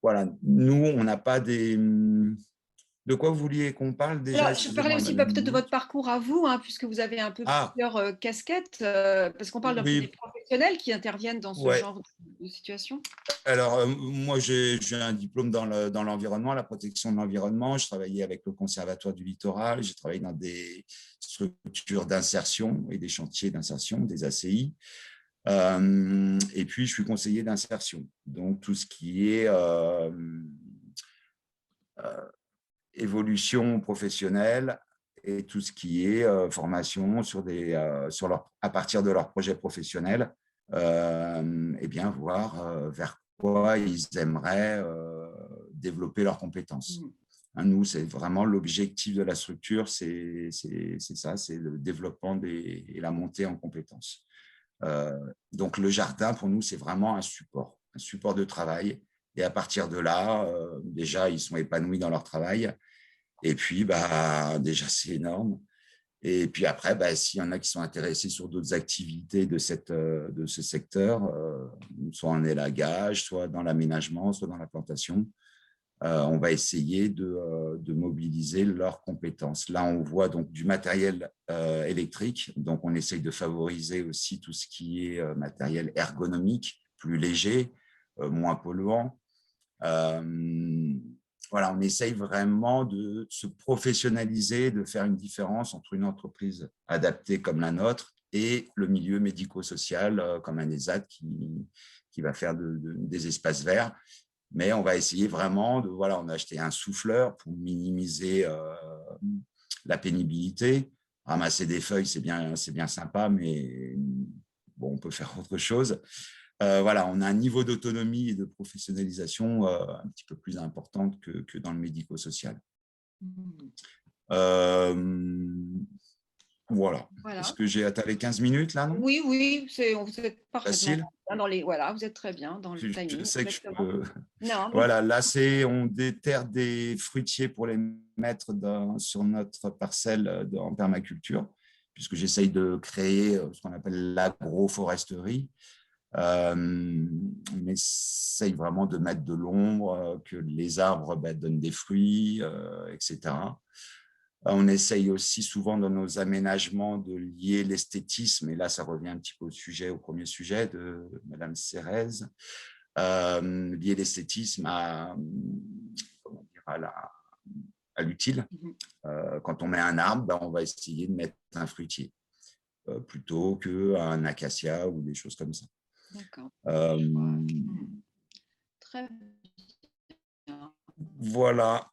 Voilà, nous, on n'a pas des… De quoi vous vouliez qu'on parle déjà? Alors, je parlais aussi peut-être de votre parcours à vous, puisque vous avez un peu plusieurs casquettes, parce qu'on parle d'un peu des professionnels qui interviennent dans ce genre de situation. Alors, moi, j'ai un diplôme dans l'environnement, la protection de l'environnement. Je travaillais avec le Conservatoire du Littoral. J'ai travaillé dans des structures d'insertion et des chantiers d'insertion, des ACI. Et puis, je suis conseiller d'insertion. Donc, tout ce qui est évolution professionnelle et tout ce qui est formation à partir de leurs projets professionnels, et bien voir vers quoi ils aimeraient développer leurs compétences. Nous, c'est vraiment l'objectif de la structure, c'est ça, c'est le développement et la montée en compétences. Donc, le jardin, pour nous, c'est vraiment un support de travail. Et à partir de là, déjà, ils sont épanouis dans leur travail. Et puis, déjà, c'est énorme. Et puis après, s'il y en a qui sont intéressés sur d'autres activités de ce secteur, soit en élagage, soit dans l'aménagement, soit dans la plantation, on va essayer de mobiliser leurs compétences. Là, on voit donc du matériel électrique. Donc, on essaye de favoriser aussi tout ce qui est matériel ergonomique, plus léger, moins polluant. Voilà, on essaye vraiment de se professionnaliser, de faire une différence entre une entreprise adaptée comme la nôtre et le milieu médico-social comme un ESAT qui va faire des espaces verts. Mais on va essayer vraiment de… Voilà, on a acheté un souffleur pour minimiser la pénibilité. Ramasser des feuilles, c'est bien sympa, mais bon, on peut faire autre chose. Voilà, on a un niveau d'autonomie et de professionnalisation un petit peu plus important que dans le médico-social. Voilà. Est-ce que j'ai atteint 15 minutes là, non? Oui, vous êtes parfaitement Facile. voilà, vous êtes très bien dans le timing. Je sais que Exactement. je peux… Non, Voilà, là, on déterre des fruitiers pour les mettre sur notre parcelle en permaculture, puisque j'essaye de créer ce qu'on appelle l'agroforesterie. On essaye vraiment de mettre de l'ombre, que les arbres donnent des fruits, etc. On essaye aussi souvent dans nos aménagements de lier l'esthétisme, et là ça revient un petit peu au premier sujet de Madame Cérez, lier l'esthétisme à l'utile. Quand on met un arbre, on va essayer de mettre un fruitier plutôt qu'un acacia ou des choses comme ça. D'accord. Très bien. Voilà.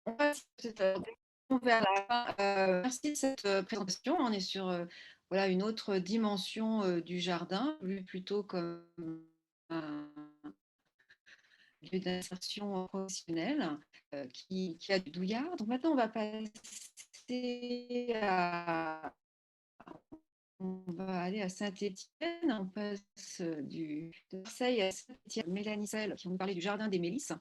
On passe vers la fin. Merci de cette présentation. On est sur voilà, une autre dimension du jardin, vu plutôt comme un lieu d'insertion professionnelle qui a du douillard. Donc maintenant, on va passer à… On va aller à Saint-Étienne, on passe de Marseille à Saint-Étienne. Mélanie Sel, qui va nous parler du Jardin des Mélisses.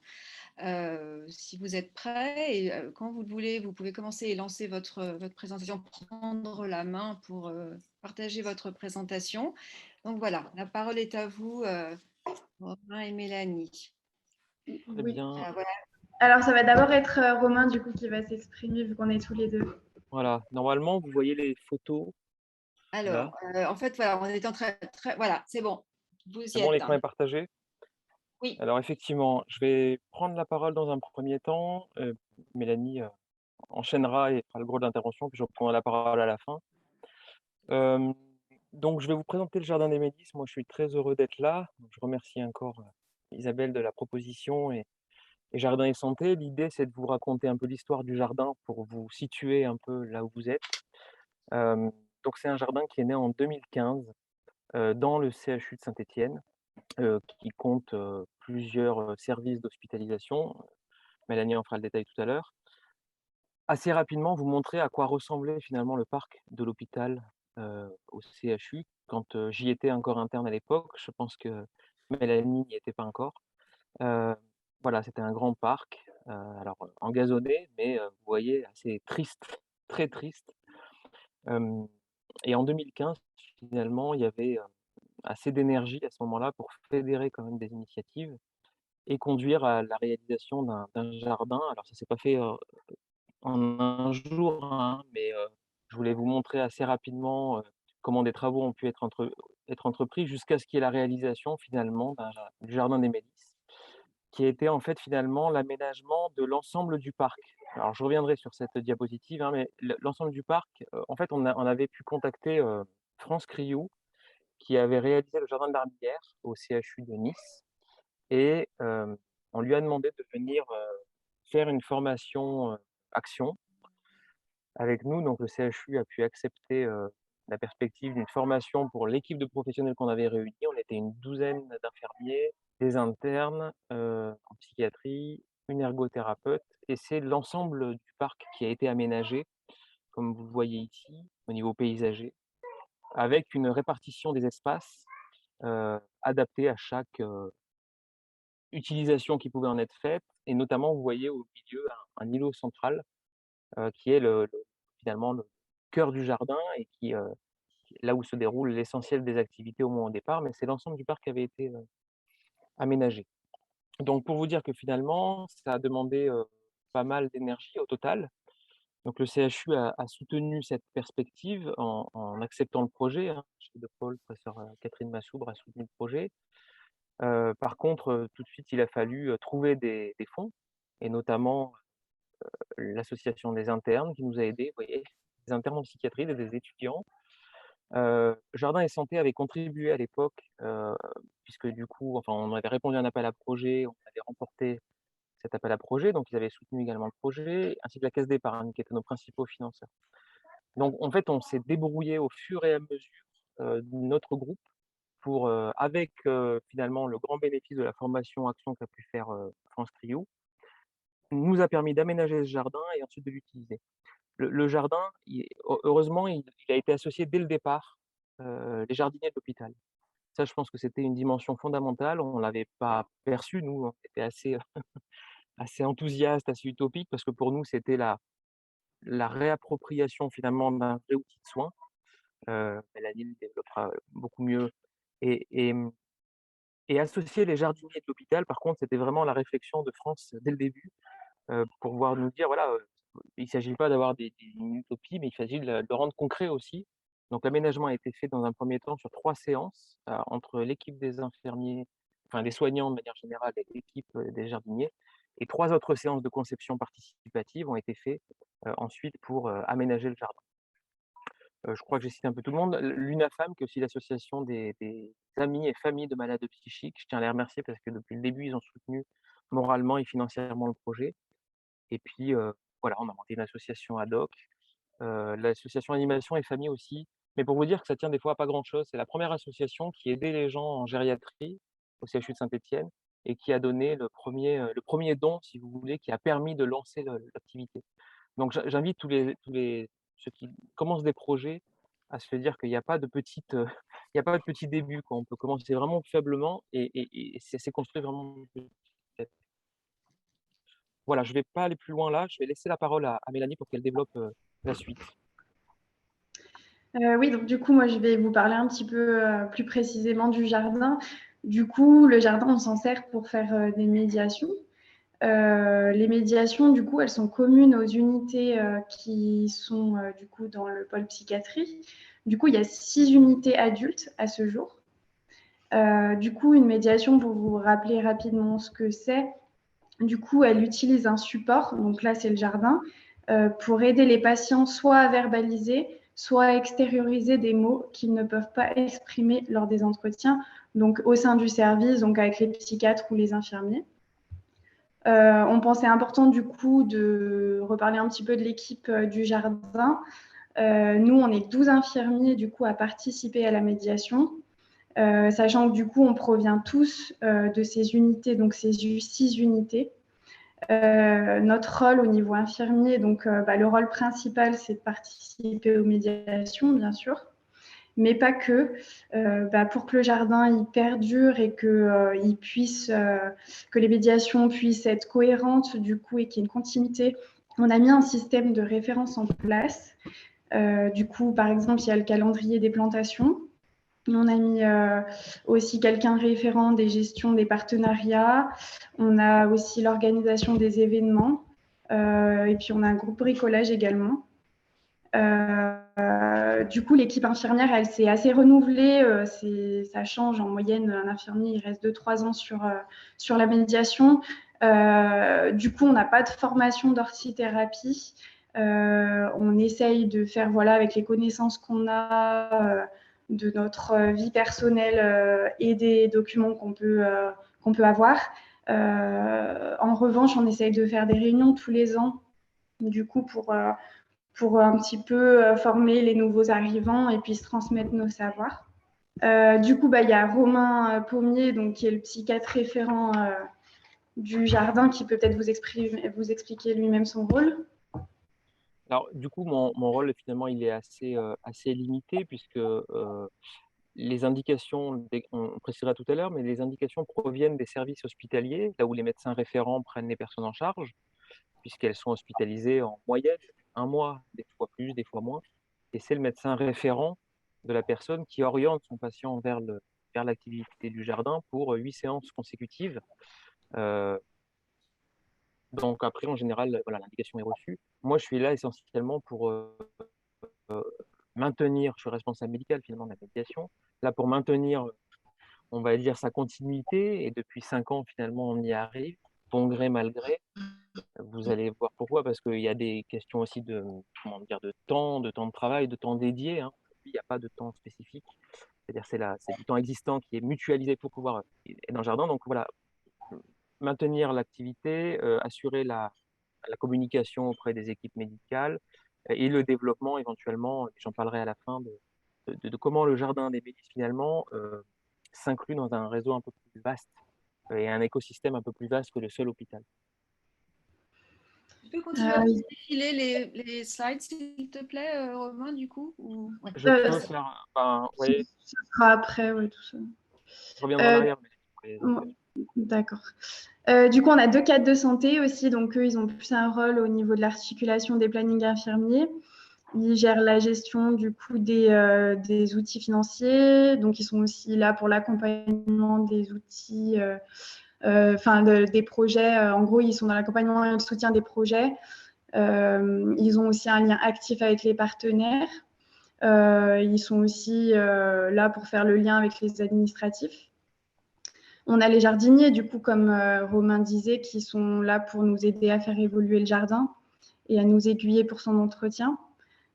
Si vous êtes prêts, et quand vous le voulez, vous pouvez commencer et lancer votre présentation, prendre la main pour partager votre présentation. Donc voilà, la parole est à vous, Romain et Mélanie. Très bien. Voilà. Alors, ça va d'abord être Romain, du coup, qui va s'exprimer, vu qu'on est tous les deux. Voilà. Normalement, vous voyez les photos. Alors, en fait, voilà, on est en train… Voilà, c'est bon. Vous y C'est bon, êtes. l'écran est partagé? Oui. Alors, effectivement, je vais prendre la parole dans un premier temps. Mélanie enchaînera et fera le gros de l'intervention, puis je reprendrai la parole à la fin. Donc, je vais vous présenter le Jardin des Mélisses. Moi, je suis très heureux d'être là. Je remercie encore Isabelle de la proposition et Jardin et Santé. L'idée, c'est de vous raconter un peu l'histoire du jardin pour vous situer un peu là où vous êtes. Donc, c'est un jardin qui est né en 2015 dans le CHU de Saint-Étienne, qui compte plusieurs services d'hospitalisation. Mélanie en fera le détail tout à l'heure. Assez rapidement, vous montrer à quoi ressemblait finalement le parc de l'hôpital au CHU. Quand j'y étais encore interne à l'époque, je pense que Mélanie n'y était pas encore. Voilà, c'était un grand parc, alors engazonné, mais vous voyez, assez triste, très triste. Et en 2015, finalement, il y avait assez d'énergie à ce moment-là pour fédérer quand même des initiatives et conduire à la réalisation d'un jardin. Alors ça s'est pas fait en un jour, hein, mais je voulais vous montrer assez rapidement comment des travaux ont pu être entrepris jusqu'à ce qu'il y ait la réalisation finalement du Jardin des Mélisses, qui était en fait finalement l'aménagement de l'ensemble du parc. Alors je reviendrai sur cette diapositive, hein, mais l'ensemble du parc, en fait on avait pu contacter France Criou, qui avait réalisé le Jardin de l'Armilière au CHU de Nice, et on lui a demandé de venir faire une formation action avec nous. Donc le CHU a pu accepter la perspective d'une formation pour l'équipe de professionnels qu'on avait réunis. On était une douzaine d'infirmiers, des internes en psychiatrie, une ergothérapeute, et c'est l'ensemble du parc qui a été aménagé, comme vous le voyez ici, au niveau paysager, avec une répartition des espaces adaptée à chaque utilisation qui pouvait en être faite. Et notamment, vous voyez au milieu un îlot central qui est finalement le cœur du jardin et là où se déroule l'essentiel des activités au moins au départ, mais c'est l'ensemble du parc qui avait été aménagé. Donc pour vous dire que finalement, ça a demandé pas mal d'énergie au total. Donc le CHU a soutenu cette perspective en acceptant le projet, hein. Chef de pôle, professeur Catherine Massoubre a soutenu le projet. Par contre, tout de suite, il a fallu trouver des fonds, et notamment l'association des internes qui nous a aidés, vous voyez, des internes en psychiatrie, des étudiants, Jardin et Santé avait contribué à l'époque, puisque du coup, enfin, on avait répondu à un appel à projet, on avait remporté cet appel à projet, donc ils avaient soutenu également le projet, ainsi que la Caisse d'épargne, qui étaient nos principaux financeurs. Donc en fait, on s'est débrouillé au fur et à mesure, de notre groupe pour, avec, finalement le grand bénéfice de la formation action qu'a pu faire, France Trio, nous a permis d'aménager ce jardin et ensuite de l'utiliser. Le jardin, heureusement, il a été associé dès le départ, les jardiniers de l'hôpital. Ça, je pense que c'était une dimension fondamentale. On ne l'avait pas perçu, nous, on était assez, assez enthousiastes, assez utopiques, parce que pour nous, c'était la réappropriation finalement d'un vrai outil de soin. Mélanie le développera beaucoup mieux. Et, et, mmh, et associer les jardiniers de l'hôpital, par contre, c'était vraiment la réflexion de France dès le début, pour pouvoir nous dire, voilà, il ne s'agit pas d'avoir une utopie, mais il s'agit de le rendre concret aussi. Donc l'aménagement a été fait dans un premier temps sur 3 séances, entre l'équipe des infirmiers, enfin des soignants de manière générale et l'équipe, des jardiniers, et 3 autres séances de conception participative ont été faites, ensuite pour, aménager le jardin. Je crois que j'ai cité un peu tout le monde. L'UNAFAM, qui est aussi l'association des amis et familles de malades psychiques, je tiens à les remercier parce que depuis le début, ils ont soutenu moralement et financièrement le projet. Et puis, voilà, on a monté une association ad hoc, l'association Animation et Famille aussi. Mais pour vous dire que ça tient des fois à pas grand-chose, c'est la première association qui aidait les gens en gériatrie au CHU de Saint-Étienne et qui a donné le 1er don, si vous voulez, qui a permis de lancer l'activité. Donc j'invite tous les ceux qui commencent des projets à se dire qu'il n'y a pas de petite, il y a pas de petit début, quoi. On peut commencer vraiment faiblement et c'est construit vraiment petit à petit. Voilà, je ne vais pas aller plus loin là, je vais laisser la parole à Mélanie pour qu'elle développe, la suite. Oui, donc du coup, moi, je vais vous parler un petit peu plus précisément du jardin. Du coup, le jardin, on s'en sert pour faire des médiations. Les médiations, du coup, elles sont communes aux unités qui sont du coup dans le pôle psychiatrie. Du coup, il y a 6 unités adultes à ce jour. Du coup, une médiation, pour vous rappeler rapidement ce que c'est, du coup, elle utilise un support, donc là, c'est le jardin, pour aider les patients soit à verbaliser, soit à extérioriser des mots qu'ils ne peuvent pas exprimer lors des entretiens, donc au sein du service, donc avec les psychiatres ou les infirmiers. On pensait important du coup de reparler un petit peu de l'équipe du jardin. Nous, on est 12 infirmiers du coup à participer à la médiation, sachant que du coup, on provient tous de ces unités, donc ces 6 unités. Notre rôle au niveau infirmier, donc le rôle principal, c'est de participer aux médiations, bien sûr, mais pas que. Pour que le jardin il perdure et que que les médiations puissent être cohérentes du coup et qu'il y ait une continuité, on a mis un système de référence en place. Du coup, par exemple, il y a le calendrier des plantations. On a mis aussi quelqu'un référent des gestions des partenariats. On a aussi l'organisation des événements. Et puis, on a un groupe bricolage également. Du coup, l'équipe infirmière, elle s'est assez renouvelée. Ça change en moyenne. Un infirmier, il reste 2-3 ans sur la médiation. Du coup, on n'a pas de formation d'orthithérapie. On essaye de faire avec les connaissances qu'on a de notre vie personnelle et des documents qu'on peut avoir. En revanche, on essaye de faire des réunions tous les ans, du coup, pour un petit peu former les nouveaux arrivants et puis se transmettre nos savoirs. Du coup, il y a Romain Pommier, donc, qui est le psychiatre référent du jardin, qui peut peut-être vous expliquer lui-même son rôle. Alors du coup, mon rôle finalement, il est assez, assez limité puisque, les indications, on précisera tout à l'heure, mais les indications proviennent des services hospitaliers, là où les médecins référents prennent les personnes en charge, puisqu'elles sont hospitalisées en moyenne 1 mois, des fois plus, des fois moins. Et c'est le médecin référent de la personne qui oriente son patient vers l'activité du jardin pour 8 séances consécutives. Donc après, en général, voilà, l'indication est reçue. Moi, je suis là essentiellement pour maintenir, je suis responsable médical finalement de la médiation, là pour maintenir, on va dire, sa continuité. Et depuis 5 ans, finalement, on y arrive, bon gré, mal gré. Vous allez voir pourquoi, parce qu'il y a des questions aussi de, comment dire, de temps de travail, de temps dédié, hein. il n'y a pas de temps spécifique. C'est-à-dire c'est du temps existant qui est mutualisé pour pouvoir être dans le jardin. Donc voilà, maintenir l'activité, assurer la communication auprès des équipes médicales et le développement éventuellement, et j'en parlerai à la fin, de comment le jardin des Médicis finalement s'inclut dans un réseau un peu plus vaste et un écosystème un peu plus vaste que le seul hôpital. Tu peux continuer à défiler les slides, s'il te plaît, Romain, du coup ouais. Je peux faire... ouais. Ce sera après, oui, tout ça. Je reviendrai en arrière. Mais d'accord. Du coup, on a 2 cadres de santé aussi. Donc, eux, ils ont plus un rôle au niveau de l'articulation des plannings infirmiers. Ils gèrent la gestion du coup des outils financiers. Donc, ils sont aussi là pour l'accompagnement des outils, des projets. En gros, ils sont dans l'accompagnement et le soutien des projets. Ils ont aussi un lien actif avec les partenaires. Ils sont aussi là pour faire le lien avec les administratifs. On a les jardiniers, du coup, comme Romain disait, qui sont là pour nous aider à faire évoluer le jardin et à nous aiguiller pour son entretien.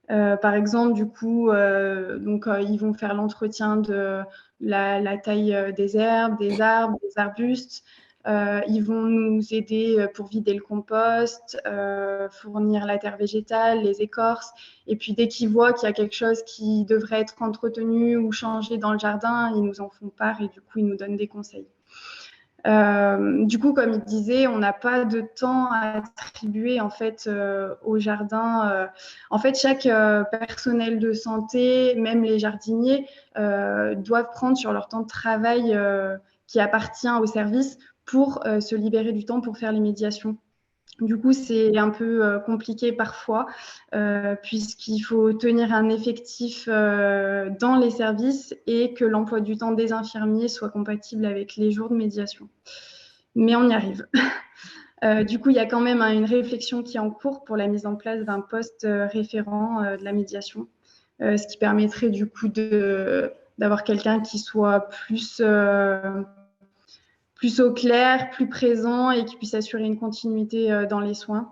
Par exemple, du coup, ils vont faire l'entretien de la taille des herbes, des arbres, des arbustes. Ils vont nous aider pour vider le compost, fournir la terre végétale, les écorces. Et puis, dès qu'ils voient qu'il y a quelque chose qui devrait être entretenu ou changé dans le jardin, ils nous en font part et du coup, ils nous donnent des conseils. Du coup, comme il disait, on n'a pas de temps à attribuer en fait au jardin. En fait, chaque personnel de santé, même les jardiniers, doivent prendre sur leur temps de travail qui appartient au service pour se libérer du temps pour faire les médiations. Du coup, c'est un peu compliqué parfois, puisqu'il faut tenir un effectif dans les services et que l'emploi du temps des infirmiers soit compatible avec les jours de médiation. Mais on y arrive. Du coup, il y a quand même une réflexion qui est en cours pour la mise en place d'un poste référent de la médiation, ce qui permettrait du coup d'avoir quelqu'un qui soit plus au clair, plus présent et qui puisse assurer une continuité dans les soins.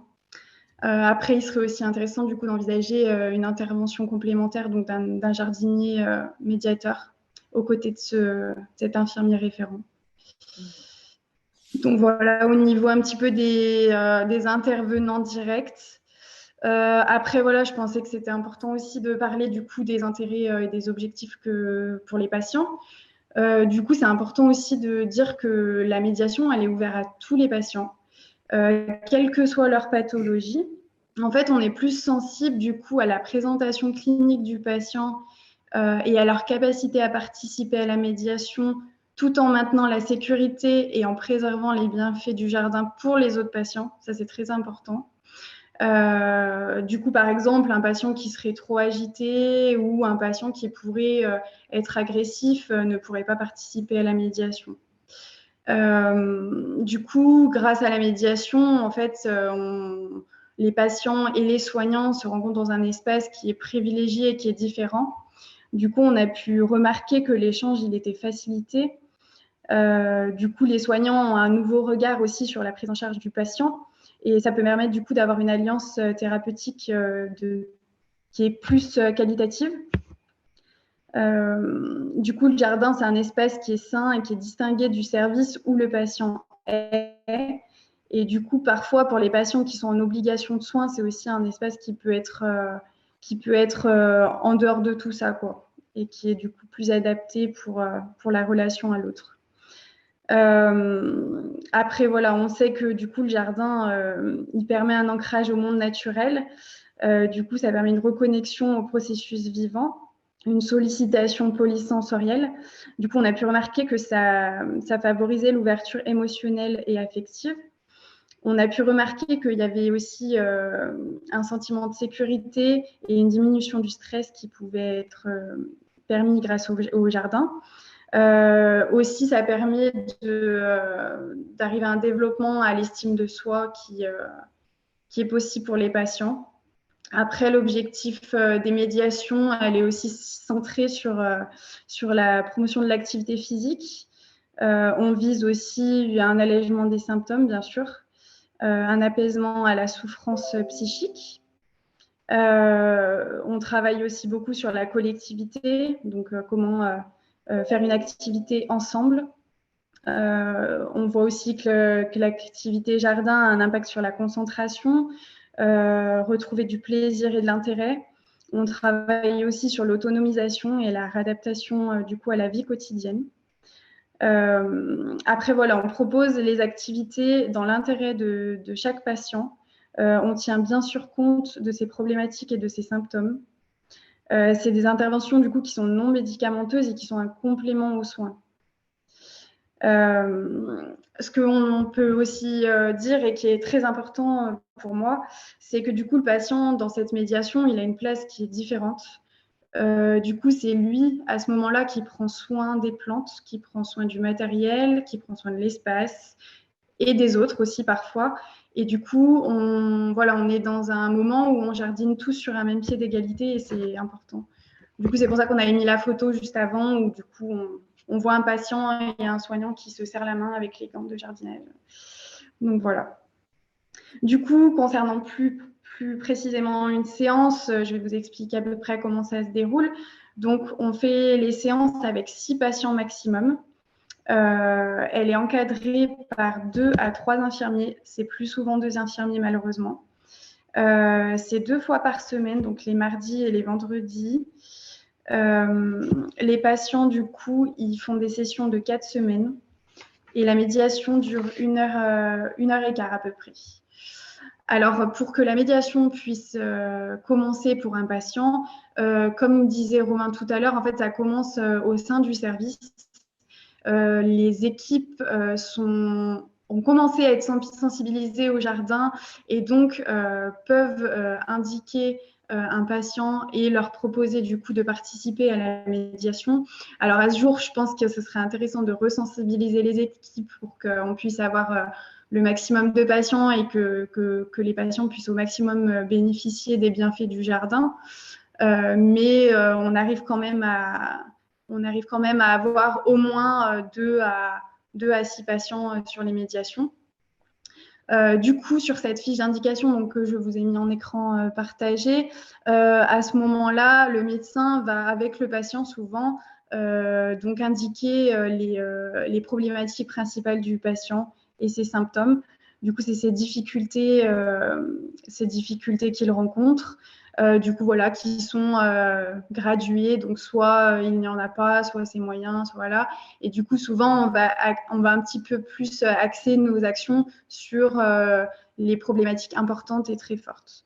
Après, il serait aussi intéressant du coup d'envisager une intervention complémentaire donc d'un jardinier médiateur aux côtés de cet infirmier référent. Donc voilà, au niveau un petit peu des intervenants directs. Après, voilà, je pensais que c'était important aussi de parler du coup des intérêts et des objectifs pour les patients. Du coup, c'est important aussi de dire que la médiation, elle est ouverte à tous les patients, quelle que soit leur pathologie. En fait, on est plus sensible du coup à la présentation clinique du patient et à leur capacité à participer à la médiation tout en maintenant la sécurité et en préservant les bienfaits du jardin pour les autres patients. Ça, c'est très important. Du coup, par exemple, un patient qui serait trop agité ou un patient qui pourrait être agressif ne pourrait pas participer à la médiation. Du coup, grâce à la médiation, en fait, les patients et les soignants se rencontrent dans un espace qui est privilégié et qui est différent. Du coup, on a pu remarquer que l'échange, il était facilité. Du coup, les soignants ont un nouveau regard aussi sur la prise en charge du patient et ça peut permettre du coup d'avoir une alliance thérapeutique qui est plus qualitative. Du coup, le jardin, c'est un espace qui est sain et qui est distingué du service où le patient est. Et du coup, parfois, pour les patients qui sont en obligation de soins, c'est aussi un espace qui peut être en dehors de tout ça, quoi, et qui est du coup plus adapté pour la relation à l'autre. Après, voilà, on sait que du coup, le jardin, il permet un ancrage au monde naturel. Du coup, ça permet une reconnexion au processus vivant, une sollicitation polysensorielle. Du coup, on a pu remarquer que ça favorisait l'ouverture émotionnelle et affective. On a pu remarquer qu'il y avait aussi un sentiment de sécurité et une diminution du stress qui pouvait être permis grâce au jardin. Aussi, ça permet d'arriver à un développement à l'estime de soi qui est possible pour les patients. Après, l'objectif des médiations, elle est aussi centrée sur la promotion de l'activité physique. On vise aussi un allègement des symptômes, bien sûr, un apaisement à la souffrance psychique. On travaille aussi beaucoup sur la collectivité, donc comment faire une activité ensemble. On voit aussi que l'activité jardin a un impact sur la concentration, retrouver du plaisir et de l'intérêt. On travaille aussi sur l'autonomisation et la réadaptation du coup à la vie quotidienne. Après, voilà, on propose les activités dans l'intérêt de chaque patient. On tient bien sûr compte de ses problématiques et de ses symptômes. C'est des interventions du coup qui sont non médicamenteuses et qui sont un complément aux soins. Ce qu'on peut aussi dire et qui est très important pour moi, c'est que du coup, le patient, dans cette médiation, il a une place qui est différente. Du coup, c'est lui, à ce moment-là, qui prend soin des plantes, qui prend soin du matériel, qui prend soin de l'espace et des autres aussi parfois. Et du coup, on est dans un moment où on jardine tous sur un même pied d'égalité et c'est important. Du coup, c'est pour ça qu'on avait mis la photo juste avant où du coup, on voit un patient et un soignant qui se serrent la main avec les gants de jardinage. Donc voilà. Du coup, concernant plus précisément une séance, je vais vous expliquer à peu près comment ça se déroule. Donc, on fait les séances avec 6 patients maximum. Elle est encadrée par 2 à 3 infirmiers. C'est plus souvent 2 infirmiers, malheureusement. C'est 2 fois par semaine, donc les mardis et les vendredis. Les patients, du coup, ils font des sessions de 4 semaines. Et la médiation dure 1 heure et quart à peu près. Alors, pour que la médiation puisse commencer pour un patient, comme disait Romain tout à l'heure, en fait, ça commence au sein du service. Les équipes ont commencé à être sensibilisées au jardin et donc peuvent indiquer un patient et leur proposer du coup de participer à la médiation. Alors à ce jour, je pense que ce serait intéressant de resensibiliser les équipes pour qu'on puisse avoir le maximum de patients et que les patients puissent au maximum bénéficier des bienfaits du jardin. Mais on arrive quand même à avoir au moins 2 à 6 patients sur les médiations. Du coup, sur cette fiche d'indication que je vous ai mis en écran partagé, à ce moment-là, le médecin va avec le patient souvent donc indiquer les problématiques principales du patient et ses symptômes. Du coup, c'est ces difficultés qu'il rencontre. Du coup, voilà, qui sont graduées. Donc, soit il n'y en a pas, soit c'est moyen, soit voilà. Et du coup, souvent, on va un petit peu plus axer nos actions sur les problématiques importantes et très fortes.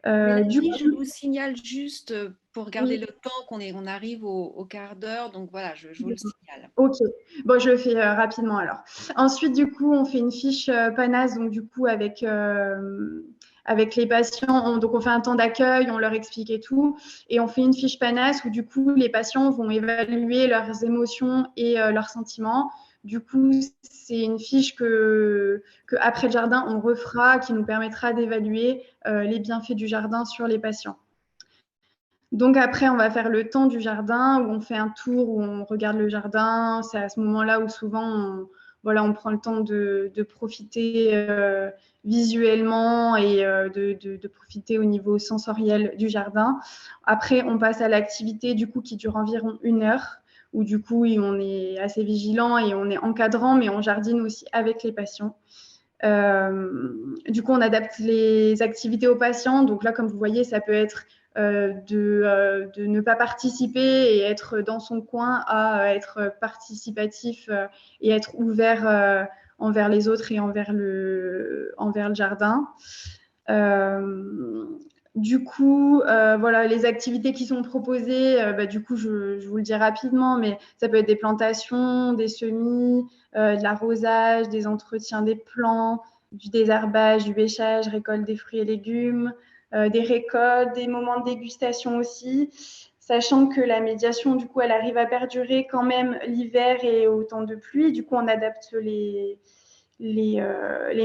Je vous signale juste pour garder oui. le temps qu'on arrive au quart d'heure. Donc voilà, je vous le signale. Ok, bon, je le fais rapidement alors. Ensuite, du coup, on fait une fiche PANAS, donc du coup, avec les patients. Donc, on fait un temps d'accueil, on leur explique et tout. Et on fait une fiche PANAS où, du coup, les patients vont évaluer leurs émotions et leurs sentiments. Du coup, c'est une fiche que après le jardin, on refera, qui nous permettra d'évaluer les bienfaits du jardin sur les patients. Donc après, on va faire le temps du jardin où on fait un tour, où on regarde le jardin. C'est à ce moment-là où souvent, on prend le temps de profiter visuellement et de profiter au niveau sensoriel du jardin. Après, on passe à l'activité du coup qui dure environ 1 heure, où du coup, on est assez vigilant et on est encadrant, mais on jardine aussi avec les patients. Du coup, on adapte les activités aux patients. Donc là, comme vous voyez, ça peut être de ne pas participer et être dans son coin à être participatif et être ouvert envers les autres et envers le jardin. Du coup, voilà, les activités qui sont proposées, du coup, je vous le dis rapidement, mais ça peut être des plantations, des semis, de l'arrosage, des entretiens des plants, du désherbage, du bêchage, récolte des fruits et légumes, des récoltes, des moments de dégustation aussi, sachant que la médiation, du coup, elle arrive à perdurer quand même l'hiver et au temps de pluie. Du coup, on adapte les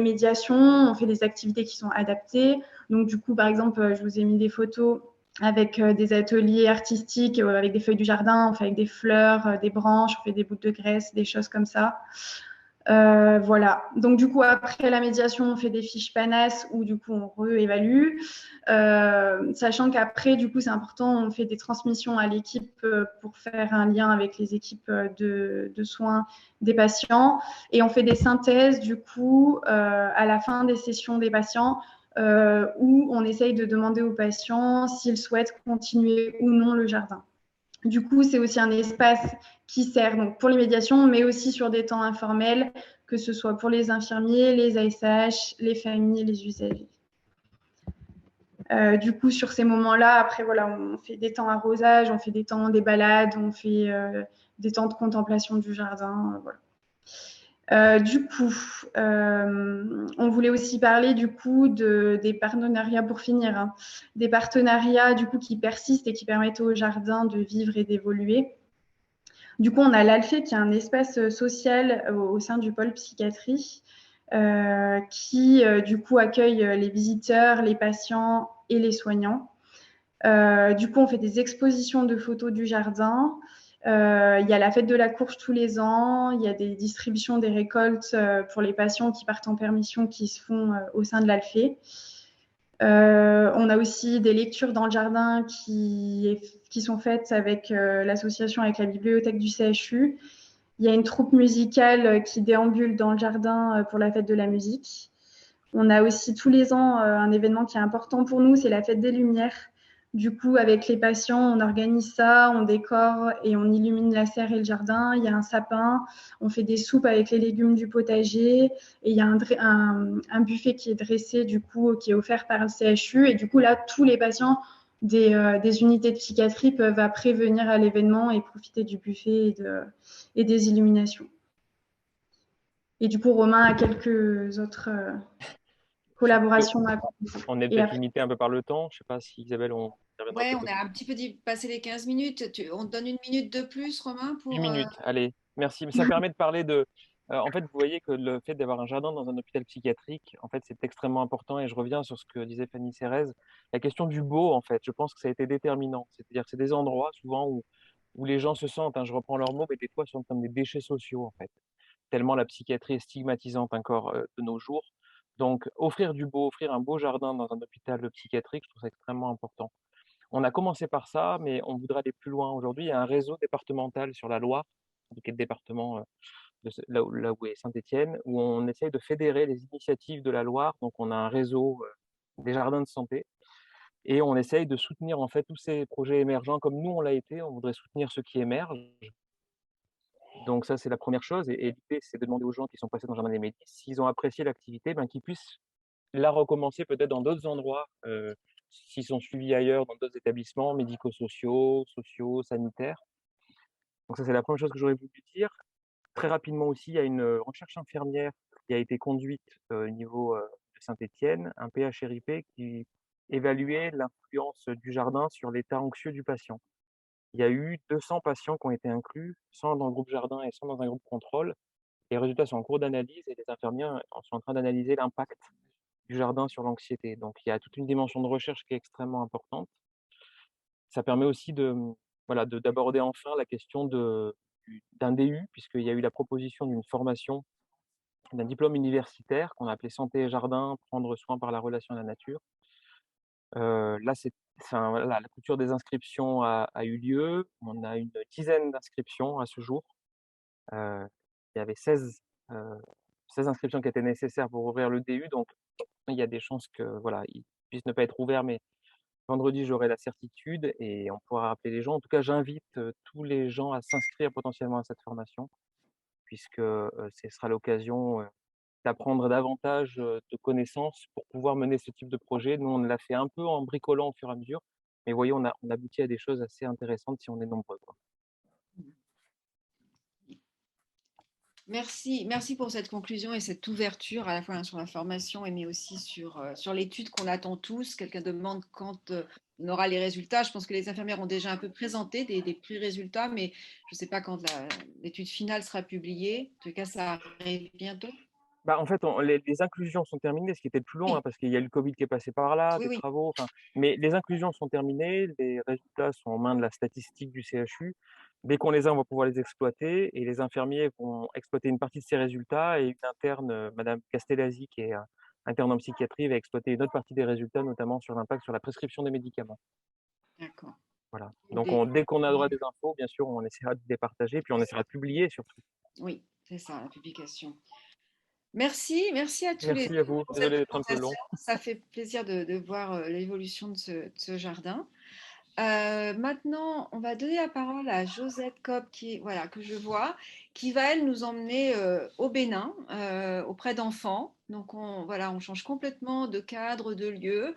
médiations, on fait des activités qui sont adaptées. Donc, du coup, par exemple, je vous ai mis des photos avec des ateliers artistiques, avec des feuilles du jardin, on fait avec des fleurs, des branches, on fait des bouts de graisse, des choses comme ça. Voilà. Donc, du coup, après la médiation, on fait des fiches PANAS où, du coup, on réévalue. Sachant qu'après, du coup, c'est important, on fait des transmissions à l'équipe pour faire un lien avec les équipes de soins des patients. Et on fait des synthèses, du coup, à la fin des sessions des patients où on essaye de demander aux patients s'ils souhaitent continuer ou non le jardin. Du coup, c'est aussi un espace qui sert donc pour les médiations, mais aussi sur des temps informels, que ce soit pour les infirmiers, les ASH, les familles, les usagers. Du coup, sur ces moments-là, après, voilà, on fait des temps arrosage, on fait des temps des balades, on fait des temps de contemplation du jardin. Voilà. Du coup, on voulait aussi parler du coup des partenariats pour finir, hein, des partenariats du coup qui persistent et qui permettent au jardin de vivre et d'évoluer. Du coup, on a l'Alphée qui est un espace social au sein du pôle psychiatrie qui du coup accueille les visiteurs, les patients et les soignants. Du coup, on fait des expositions de photos du jardin. Il y a la fête de la courge tous les ans. Il y a des distributions des récoltes pour les patients qui partent en permission qui se font au sein de l'Alphée. On a aussi des lectures dans le jardin qui sont faites avec l'association, avec la bibliothèque du CHU. Il y a une troupe musicale qui déambule dans le jardin pour la fête de la musique. On a aussi tous les ans un événement qui est important pour nous, c'est la fête des Lumières. Du coup, avec les patients, on organise ça, on décore et on illumine la serre et le jardin. Il y a un sapin, on fait des soupes avec les légumes du potager et il y a un buffet qui est dressé, du coup, qui est offert par le CHU. Et du coup, là, tous les patients des unités de psychiatrie peuvent après venir à l'événement et profiter du buffet et des illuminations. Et du coup, Romain a quelques autres collaborations à On est peut-être limité un peu par le temps. Je ne sais pas si Isabelle, on Oui, on a un petit peu passé les 15 minutes. On te donne une minute de plus, Romain, pour… Une minute, allez, merci. Ça me permet de parler de… en fait, vous voyez que le fait d'avoir un jardin dans un hôpital psychiatrique, en fait, c'est extrêmement important. Et je reviens sur ce que disait Fanny Cérez. La question du beau, en fait, je pense que ça a été déterminant. C'est-à-dire que c'est des endroits souvent où les gens se sentent, hein, je reprends leurs mots, mais des fois sont comme des déchets sociaux, en fait. Tellement la psychiatrie est stigmatisante encore de nos jours. Donc, offrir du beau, offrir un beau jardin dans un hôpital psychiatrique, je trouve ça extrêmement important. On a commencé par ça, mais on voudrait aller plus loin. Aujourd'hui, il y a un réseau départemental sur la Loire, qui est le département là où est Saint-Étienne, où on essaye de fédérer les initiatives de la Loire. Donc, on a un réseau des jardins de santé et on essaye de soutenir en fait tous ces projets émergents comme nous on l'a été. On voudrait soutenir ceux qui émergent. Donc ça, c'est la première chose. Et l'idée, c'est de demander aux gens qui sont passés dans le jardin des Médis, s'ils ont apprécié l'activité, ben, qu'ils puissent la recommencer peut-être dans d'autres endroits, s'ils sont suivis ailleurs, dans d'autres établissements médico-sociaux, sociaux, sanitaires. Donc ça, c'est la première chose que j'aurais voulu dire. Très rapidement aussi, il y a une recherche infirmière qui a été conduite au niveau de Saint-Étienne, un PHRIP qui évaluait l'influence du jardin sur l'état anxieux du patient. Il y a eu 200 patients qui ont été inclus, 100 dans le groupe jardin et 100 dans un groupe contrôle. Les résultats sont en cours d'analyse et les infirmiers sont en train d'analyser l'impact du jardin sur l'anxiété. Donc il y a toute une dimension de recherche qui est extrêmement importante. Ça permet aussi voilà, d'aborder enfin la question d'un DU, puisqu'il y a eu la proposition d'une formation, d'un diplôme universitaire qu'on a appelé Santé et Jardin, prendre soin par la relation à la nature. Là, voilà, la clôture des inscriptions a eu lieu. On a une dizaine d'inscriptions à ce jour. Il y avait 16 inscriptions qui étaient nécessaires pour ouvrir le DU, donc il y a des chances que voilà, il puisse ne pas être ouvert, mais vendredi, j'aurai la certitude et on pourra rappeler les gens. En tout cas, j'invite tous les gens à s'inscrire potentiellement à cette formation, puisque ce sera l'occasion d'apprendre davantage de connaissances pour pouvoir mener ce type de projet. Nous, on l'a fait un peu en bricolant au fur et à mesure, mais vous voyez, on aboutit à des choses assez intéressantes si on est nombreux, quoi. Merci pour cette conclusion et cette ouverture à la fois sur la formation mais aussi sur l'étude qu'on attend tous. Quelqu'un demande quand on aura les résultats. Je pense que les infirmières ont déjà un peu présenté des pré-résultats, mais je ne sais pas quand l'étude finale sera publiée. En tout cas, ça arrive bientôt. En fait, les inclusions sont terminées, ce qui était le plus long, Oui, hein, parce qu'il y a eu le Covid qui est passé par là, oui, des oui. travaux, enfin, mais les inclusions sont terminées, les résultats sont en main de la statistique du CHU. Dès qu'on les a, on va pouvoir les exploiter et les infirmiers vont exploiter une partie de ces résultats et une interne, Madame Castellasi, qui est interne en psychiatrie, va exploiter une autre partie des résultats, notamment sur l'impact sur la prescription des médicaments. D'accord. Voilà. Donc, Donc, dès qu'on a droit à des infos, bien sûr, on essaiera de les partager, puis on essaiera de publier surtout. oui, c'est ça, la publication. Merci, merci à tous les Merci à deux vous. pour cette Désolé d'être un peu long. présentation. Ça fait plaisir de voir l'évolution de ce jardin. Maintenant, on va donner la parole à Josette Cobb, voilà, que je vois, qui va, elle, nous emmener au Bénin, auprès d'enfants. Donc, voilà, on change complètement de cadre, de lieu.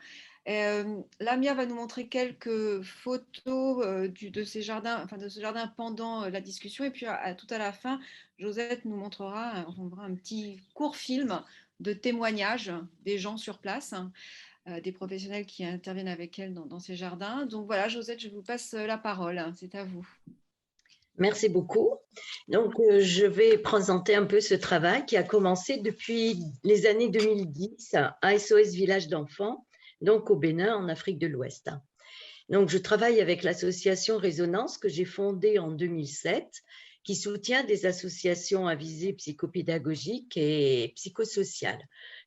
Lamia va nous montrer quelques photos de ces jardins, enfin, de ce jardin pendant la discussion. Et puis, tout à la fin, Josette nous montrera, on verra un petit court film de témoignages des gens sur place, des professionnels qui interviennent avec elle dans ces jardins. Donc voilà, Josette, je vous passe la parole. C'est à vous. Merci beaucoup. Donc, je vais présenter un peu ce travail qui a commencé depuis les années 2010 à SOS Village d'enfants, donc au Bénin, en Afrique de l'Ouest. Donc, je travaille avec l'association Résonance que j'ai fondée en 2007, qui soutient des associations à visée psychopédagogique et psychosociale.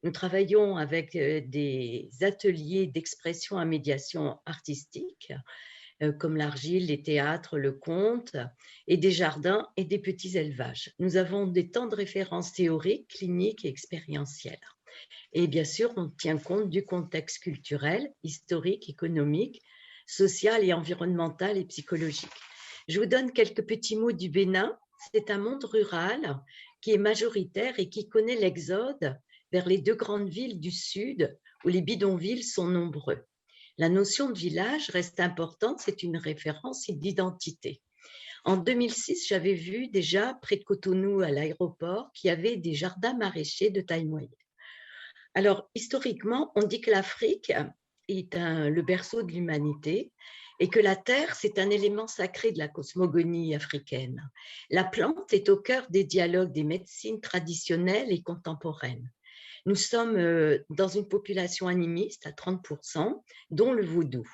Nous travaillons avec des ateliers d'expression à médiation artistique, comme l'argile, les théâtres, le conte, et des jardins et des petits élevages. Nous avons des temps de référence théoriques, cliniques et expérientiels. Et bien sûr, on tient compte du contexte culturel, historique, économique, social et environnemental et psychologique. Je vous donne quelques petits mots du Bénin. C'est un monde rural qui est majoritaire et qui connaît l'exode vers les deux grandes villes du sud où les bidonvilles sont nombreux. La notion de village reste importante, c'est une référence d'identité. En 2006, j'avais vu déjà près de Cotonou à l'aéroport qu'il y avait des jardins maraîchers de taille moyenne. Alors, historiquement, on dit que l'Afrique est le berceau de l'humanité et que la terre, c'est un élément sacré de la cosmogonie africaine. La plante est au cœur des dialogues des médecines traditionnelles et contemporaines. Nous sommes dans une population animiste à 30%, dont le vaudou.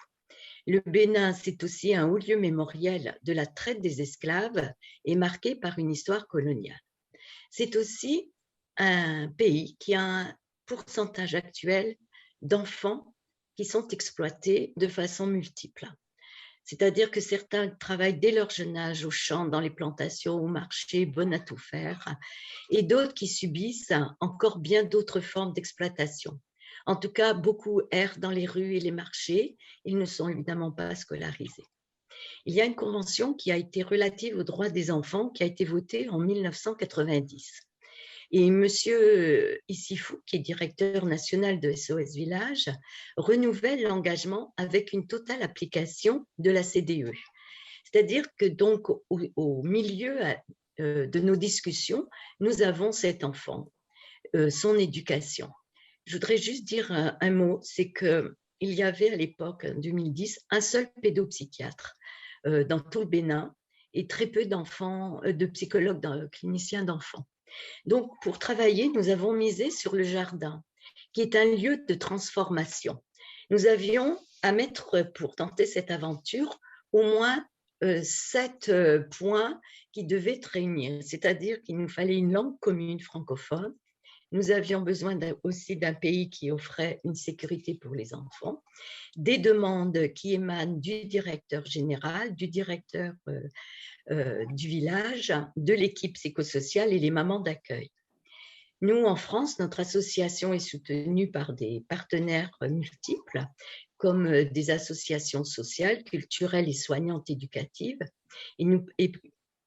Le Bénin, c'est aussi un haut lieu mémoriel de la traite des esclaves et marqué par une histoire coloniale. C'est aussi un pays qui a un pourcentage actuel d'enfants qui sont exploités de façon multiple. C'est-à-dire que certains travaillent dès leur jeune âge au champ, dans les plantations, au marché, bonnes à tout faire, et d'autres qui subissent encore bien d'autres formes d'exploitation. En tout cas, beaucoup errent dans les rues et les marchés. Ils ne sont évidemment pas scolarisés. Il y a une convention qui a été relative aux droits des enfants qui a été votée en 1990. Et M. Issifou, qui est directeur national de SOS Village, renouvelle l'engagement avec une totale application de la CDE. C'est-à-dire que donc au milieu de nos discussions, nous avons cet enfant, son éducation. Je voudrais juste dire un mot, c'est qu'il y avait à l'époque, en 2010, un seul pédopsychiatre dans tout le Bénin et très peu d'enfants, de psychologues, cliniciens d'enfants. Donc, pour travailler, nous avons misé sur le jardin, qui est un lieu de transformation. Nous avions à mettre, pour tenter cette aventure, au moins 7 points qui devaient être réunis, c'est-à-dire qu'il nous fallait une langue commune francophone. Nous avions besoin aussi d'un pays qui offrait une sécurité pour les enfants, des demandes qui émanent du directeur général, du directeur du village, de l'équipe psychosociale et les mamans d'accueil. Nous, en France, notre association est soutenue par des partenaires multiples, comme des associations sociales, culturelles et soignantes éducatives. Et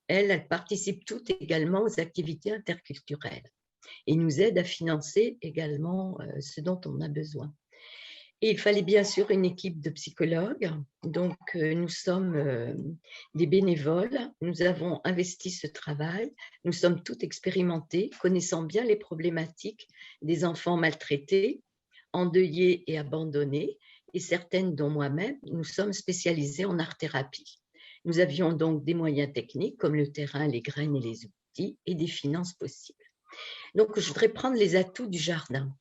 elles participent toutes également aux activités interculturelles et nous aident à financer également ce dont on a besoin. Et il fallait bien sûr une équipe de psychologues. Donc, nous sommes des bénévoles. Nous avons investi ce travail. Nous sommes toutes expérimentées, connaissant bien les problématiques des enfants maltraités, endeuillés et abandonnés. Et certaines, dont moi-même, nous sommes spécialisées en art-thérapie. Nous avions donc des moyens techniques comme le terrain, les graines et les outils et des finances possibles. Donc, je voudrais prendre les atouts du jardin.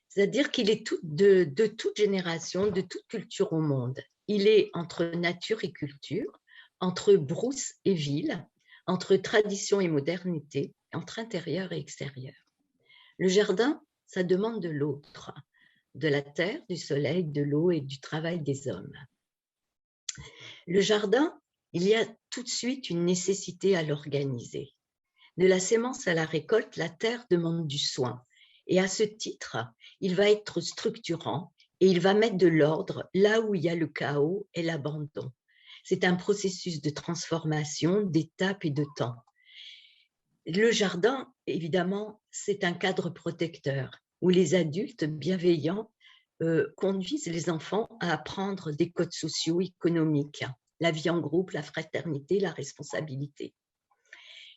C'est-à-dire qu'il est de toute génération, de toute culture au monde. Il est entre nature et culture, entre brousse et ville, entre tradition et modernité, entre intérieur et extérieur. Le jardin, ça demande de l'autre, de la terre, du soleil, de l'eau et du travail des hommes. Le jardin, il y a tout de suite une nécessité à l'organiser. De la sémence à la récolte, la terre demande du soin. Et à ce titre, il va être structurant et il va mettre de l'ordre là où il y a le chaos et l'abandon. C'est un processus de transformation, d'étapes et de temps. Le jardin, évidemment, c'est un cadre protecteur où les adultes bienveillants conduisent les enfants à apprendre des codes sociaux, économiques, la vie en groupe, la fraternité, la responsabilité.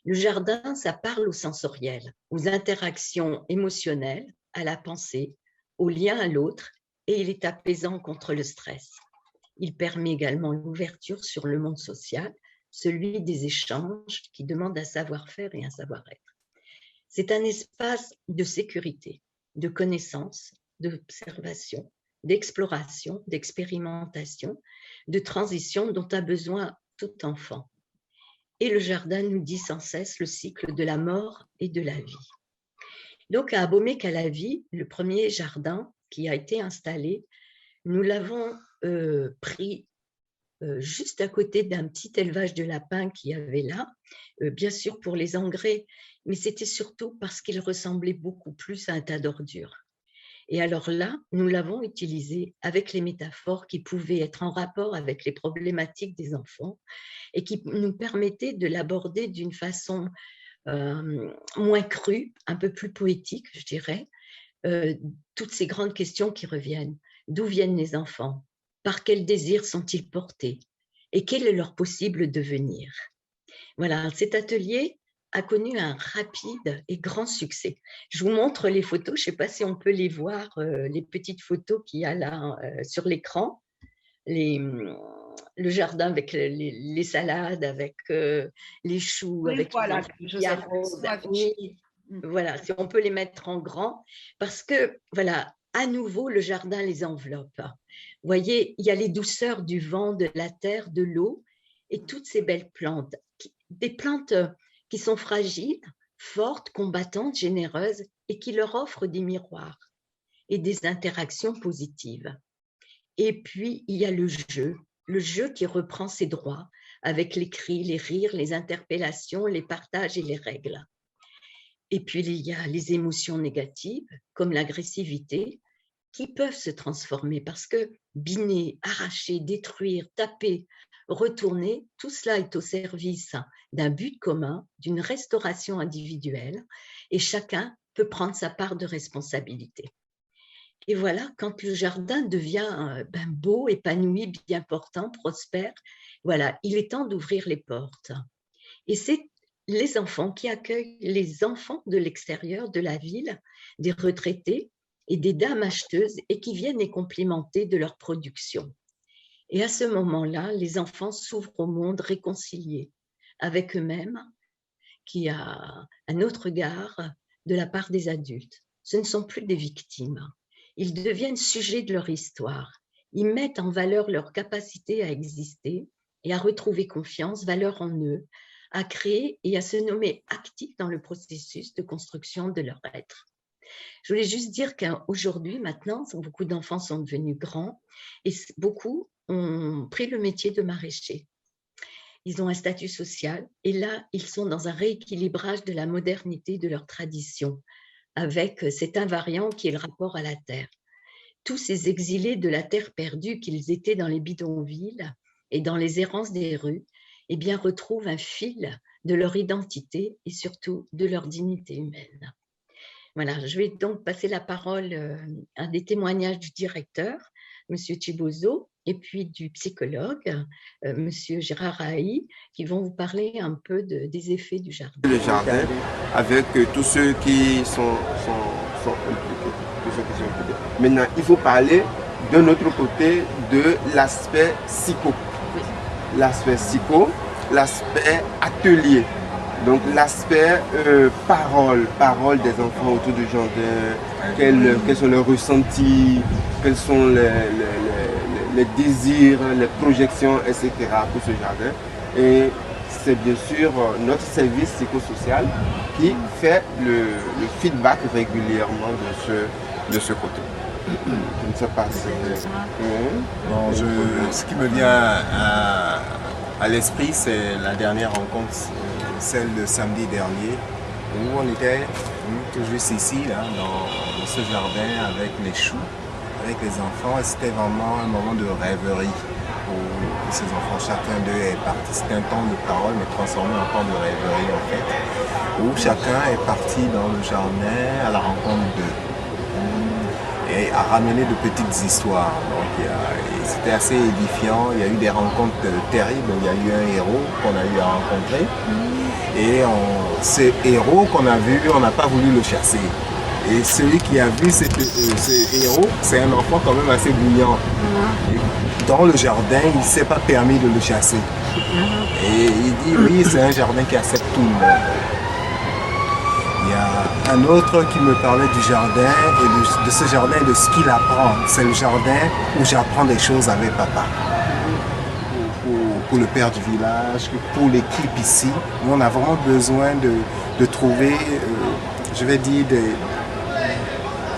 Le jardin, ça parle au sensoriel, aux interactions émotionnelles, à la pensée, au lien à l'autre, et il est apaisant contre le stress. Il permet également l'ouverture sur le monde social, celui des échanges qui demande un savoir-faire et un savoir-être. C'est un espace de sécurité, de connaissance, d'observation, d'exploration, d'expérimentation, de transition dont a besoin tout enfant. Et le jardin nous dit sans cesse le cycle de la mort et de la vie. Donc à Abomey-Calavi, le premier jardin qui a été installé, nous l'avons pris juste à côté d'un petit élevage de lapins qu'il y avait là, bien sûr pour les engrais, mais c'était surtout parce qu'il ressemblait beaucoup plus à un tas d'ordures. Et alors là, nous l'avons utilisé avec les métaphores qui pouvaient être en rapport avec les problématiques des enfants et qui nous permettaient de l'aborder d'une façon moins crue, un peu plus poétique, je dirais, toutes ces grandes questions qui reviennent. D'où viennent les enfants? Par quels désirs sont-ils portés? Et quel est leur possible devenir? Voilà, cet atelier a connu un rapide et grand succès. Je vous montre les photos, je ne sais pas si on peut les voir, les petites photos qu'il y a là sur l'écran. Le jardin avec les salades, avec les choux, Oui, avec voilà, voilà, si on peut les mettre en grand, parce que voilà, à nouveau, le jardin les enveloppe. Vous voyez, il y a les douceurs du vent, de la terre, de l'eau, et toutes ces belles plantes, des plantes qui sont fragiles, fortes, combattantes, généreuses, et qui leur offrent des miroirs et des interactions positives. Et puis, il y a le jeu qui reprend ses droits avec les cris, les rires, les interpellations, les partages et les règles. Et puis, il y a les émotions négatives, comme l'agressivité, qui peuvent se transformer parce que biner, arracher, détruire, taper, retourner, tout cela est au service d'un but commun, d'une restauration individuelle, et chacun peut prendre sa part de responsabilité. Et voilà, quand le jardin devient beau, épanoui, bien portant, prospère, voilà, il est temps d'ouvrir les portes. Et c'est les enfants qui accueillent les enfants de l'extérieur de la ville, des retraités et des dames acheteuses, et qui viennent les complimenter de leur production. Et à ce moment-là, les enfants s'ouvrent au monde réconciliés avec eux-mêmes, qui a un autre regard de la part des adultes. Ce ne sont plus des victimes. Ils deviennent sujets de leur histoire. Ils mettent en valeur leur capacité à exister et à retrouver confiance, valeur en eux, à créer et à se nommer actifs dans le processus de construction de leur être. Je voulais juste dire qu'aujourd'hui, maintenant, beaucoup d'enfants sont devenus grands et beaucoup ont pris le métier de maraîcher. Ils ont un statut social et là, ils sont dans un rééquilibrage de la modernité de leur tradition avec cet invariant qui est le rapport à la terre. Tous ces exilés de la terre perdue qu'ils étaient dans les bidonvilles et dans les errances des rues, eh bien, retrouvent un fil de leur identité et surtout de leur dignité humaine. Voilà, je vais donc passer la parole à des témoignages du directeur, M. Chibozo, et puis du psychologue, M. Gérard Haï, qui vont vous parler un peu des effets du jardin. Le jardin, avec tous ceux qui sont impliqués. Maintenant, il faut parler d'un autre côté de l'aspect psycho. L'aspect psycho, l'aspect atelier. Donc l'aspect parole des enfants autour du jardin, quels sont leurs ressentis, quels sont les désirs, les projections, etc. pour ce jardin. Et c'est bien sûr notre service psychosocial qui fait le feedback régulièrement de ce côté. Je ne sais pas si... Bon, ce qui me vient à l'esprit, c'est la dernière rencontre, celle de samedi dernier, où on était tout juste ici, là, dans ce jardin, avec les choux, avec les enfants, et c'était vraiment un moment de rêverie pour ces enfants. Chacun d'eux est parti, c'était un temps de parole, mais transformé en temps de rêverie, en fait, où chacun est parti dans le jardin à la rencontre d'eux. Et à ramener de petites histoires. Donc c'était assez édifiant. Il y a eu des rencontres terribles. Il y a eu un héros qu'on a eu à rencontrer. Et ce héros qu'on a vu, on n'a pas voulu le chasser. Et celui qui a vu ce héros, c'est un enfant quand même assez bouillant. Et dans le jardin, il ne s'est pas permis de le chasser. Et il dit oui, c'est un jardin qui accepte tout le monde. Il y a un autre qui me parlait du jardin et de ce jardin et de ce qu'il apprend. C'est le jardin où j'apprends des choses avec papa. Pour le père du village, pour l'équipe ici, on a vraiment besoin de trouver, je vais dire,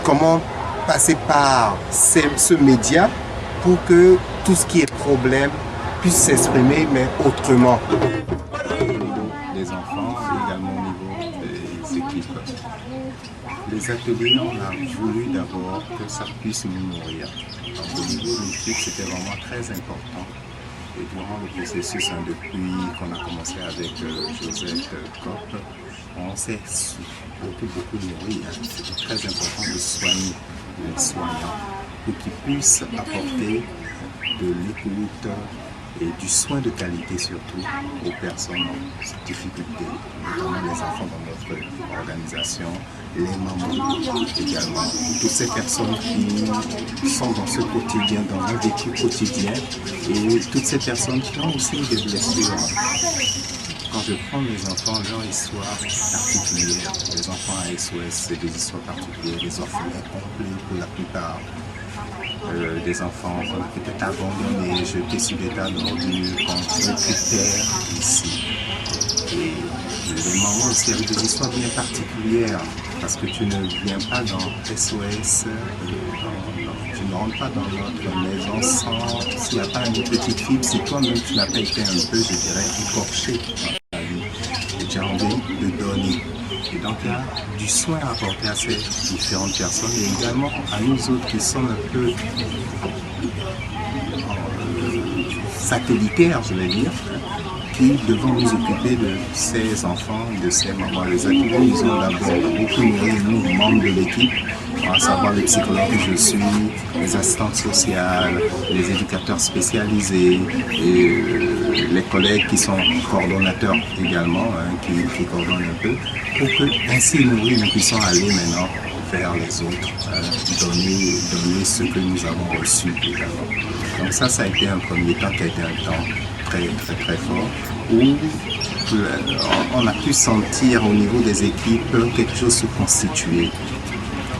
comment passer par ce média pour que tout ce qui est problème puisse s'exprimer, mais autrement. Des enfants, également au niveau des équipes. Les ateliers, on a voulu d'abord que ça puisse nous nourrir. Donc, au niveau de l'équipe, c'était vraiment très important. Et durant le processus, depuis qu'on a commencé avec Josette Kopp, on s'est beaucoup nourri. C'était très important de soigner les soignants pour qu'ils puissent apporter de l'écoute et du soin de qualité surtout aux personnes en difficulté, notamment les enfants dans notre organisation, les mamans également, toutes ces personnes qui sont dans ce quotidien, dans un vécu quotidien, et toutes ces personnes qui ont aussi des blessures. Quand je prends les enfants, leur histoire particulière, les enfants à SOS, c'est des histoires particulières, des orphelins complets pour la plupart. Des enfants qu'on a peut-être abandonnés, jetés sur des tas d'ordures, qu'on récupère ici. Et les mamans aussi avec des histoires bien particulières, parce que tu ne viens pas dans SOS, tu ne rentres pas dans notre maison sans, s'il n'y a pas une petite fibre, si toi-même tu n'as pas été un peu, je dirais, écorché dans ta vie, et tu as envie de donner. Et donc il y a du soin à apporter à ces différentes personnes et également à nous autres qui sommes un peu satellitaires, je vais dire, qui devons nous occuper de ces enfants, de ces mamans. Les ateliers nous ont d'abord beaucoup nourri, nous, membres de l'équipe, à savoir les psychologues que je suis, les assistantes sociales, les éducateurs spécialisés et les collègues qui sont coordonnateurs également, qui coordonnent un peu, pour que ainsi nourris nous puissions aller maintenant vers les autres, donner ce que nous avons reçu également. Donc ça a été un premier temps qui a été un temps très fort, où on a pu sentir au niveau des équipes quelque chose se constituer.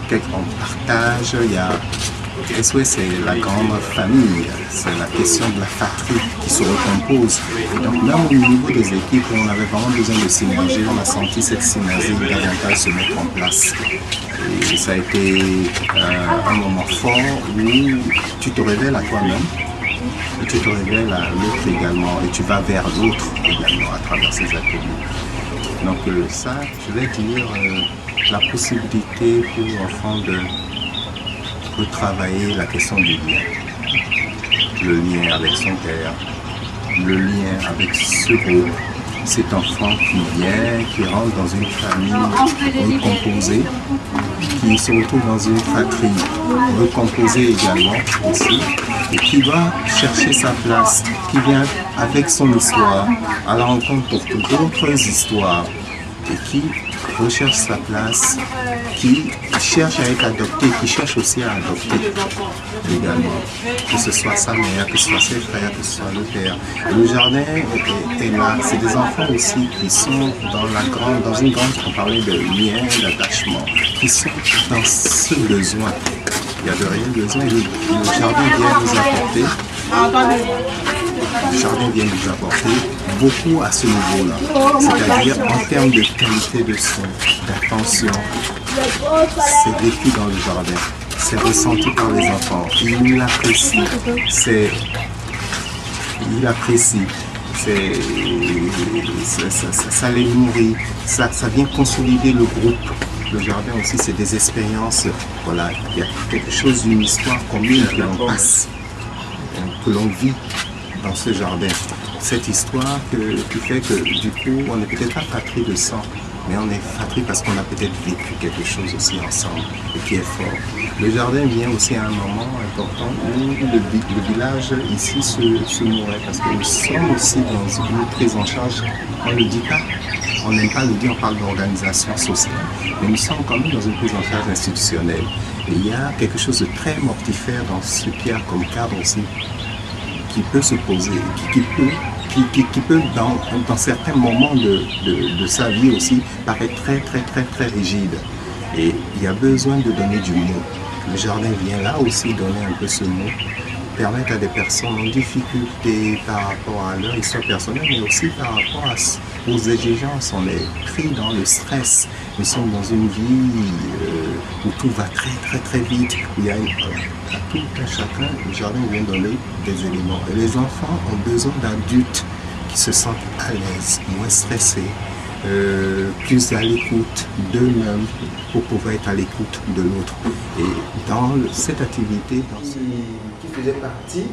On partage, il y a SOS, c'est la grande famille, c'est la question de la fratrie qui se recompose. Et donc même au niveau des équipes, on avait vraiment besoin de synergie, on a senti cette synergie davantage se mettre en place. Et ça a été un moment fort où tu te révèles à toi-même, et tu te révèles à l'autre également, et tu vas vers l'autre également à travers ces ateliers. Donc ça, je vais dire, la possibilité pour l'enfant de retravailler la question du lien. Le lien avec son père, le lien avec ce groupe, cet enfant qui vient, qui rentre dans une famille recomposée, qui se retrouve dans une fratrie recomposée également aussi, et qui va chercher sa place, qui vient avec son histoire à la rencontre d'autres histoires, et qui recherche sa place, qui cherche à être adopté, qui cherche aussi à adopter également. Que ce soit sa mère, que ce soit ses frères, que ce soit le père. Le jardin est là. C'est des enfants aussi qui sont dans une grande, on parlait de lien, d'attachement, qui sont dans ce besoin. Il y a de réels besoins et le jardin vient nous apporter. Le jardin vient nous apporter beaucoup à ce niveau-là. C'est-à-dire en termes de qualité de son, d'attention, c'est vécu dans le jardin, c'est ressenti par les enfants. Ils l'apprécient, ça les nourrit, ça vient consolider le groupe. Le jardin aussi, c'est des expériences. Voilà, il y a quelque chose d'une histoire commune que l'on passe, que l'on vit dans ce jardin. Cette histoire qui fait que du coup, on n'est peut-être pas fratrie de sang, mais on est fratrie parce qu'on a peut-être vécu quelque chose aussi ensemble et qui est fort. Le jardin vient aussi à un moment important où le village ici se mourait parce que nous sommes aussi dans une prise en charge. On ne le dit pas, on n'aime pas le dire, on parle d'organisation sociale, mais nous sommes quand même dans une prise en charge institutionnelle. Et il y a quelque chose de très mortifère dans ce qu'il y a comme cadre aussi qui peut se poser, qui peut dans certains moments de sa vie aussi paraître très rigide. Et il y a besoin de donner du mot. Le jardin vient là aussi donner un peu ce mot, permettre à des personnes en difficulté par rapport à leur histoire personnelle, mais aussi par rapport aux exigences. On est pris dans le stress. Nous sommes dans une vie où tout va très vite, où il y a à tout un chacun, le jardin vient donner des éléments. Et les enfants ont besoin d'adultes qui se sentent à l'aise, moins stressés, plus à l'écoute d'eux-mêmes pour pouvoir être à l'écoute de l'autre. Et dans cette activité, qui faisait partie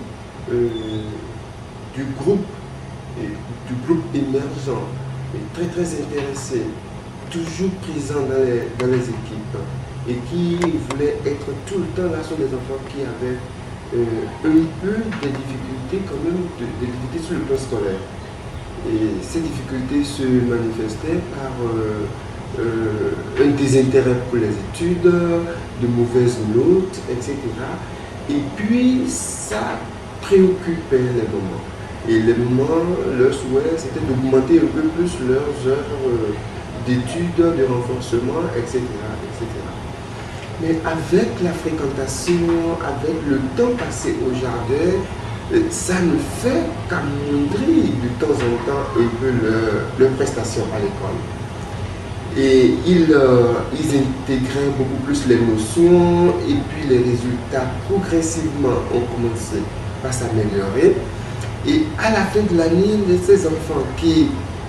du groupe émergent, et très intéressé, toujours présent dans les équipes, et qui voulait être tout le temps là sur les enfants qui avaient un peu des difficultés quand même, des difficultés sur le plan scolaire. Et ces difficultés se manifestaient par un désintérêt pour les études, de mauvaises notes, etc. Et puis ça préoccupait les mamans. Et les mamans, leur souhait, c'était d'augmenter un peu plus leurs heures d'études, de renforcement, etc., etc. Mais avec la fréquentation, avec le temps passé au jardin, ça ne fait qu'amoindrir de temps en temps un peu leurs prestations à l'école. Et ils intégraient beaucoup plus les notions et puis les résultats progressivement ont commencé à s'améliorer. Et à la fin de l'année, ces enfants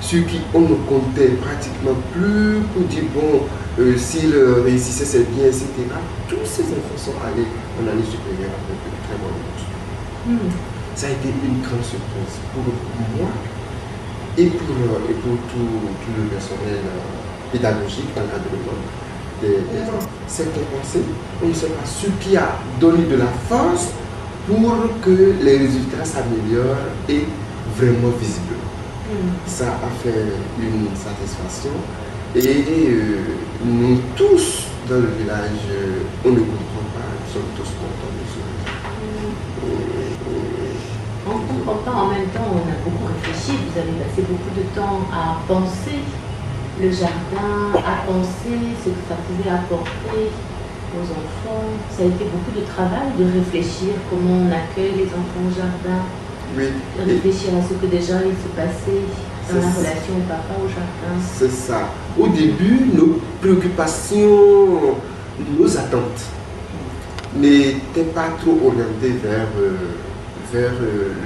sur qui on ne comptait pratiquement plus pour dire bon, s'ils réussissaient c'est bien, etc. Tous ces enfants sont allés en année supérieure avec de très bonnes notes. Ça a été une grande surprise pour moi et pour tout le personnel pédagogique dans l'encadrement des enfants. C'est compensé, on ne sait pas ce qui a donné de la force pour que les résultats s'améliorent et vraiment visiblement. Ça a fait une satisfaction et nous tous dans le village, on ne comprend pas, nous sommes tous contents de ce résultat. En comprenant, en même temps, on a beaucoup réfléchi, vous avez passé beaucoup de temps à penser le jardin, à penser ce que ça pouvait apporter aux enfants. Ça a été beaucoup de travail de réfléchir comment on accueille les enfants au jardin. Oui. De réfléchir à ce que déjà il se passait dans la relation au papa au jardin. C'est ça. Au début, nos préoccupations, nos attentes n'étaient pas trop orientées vers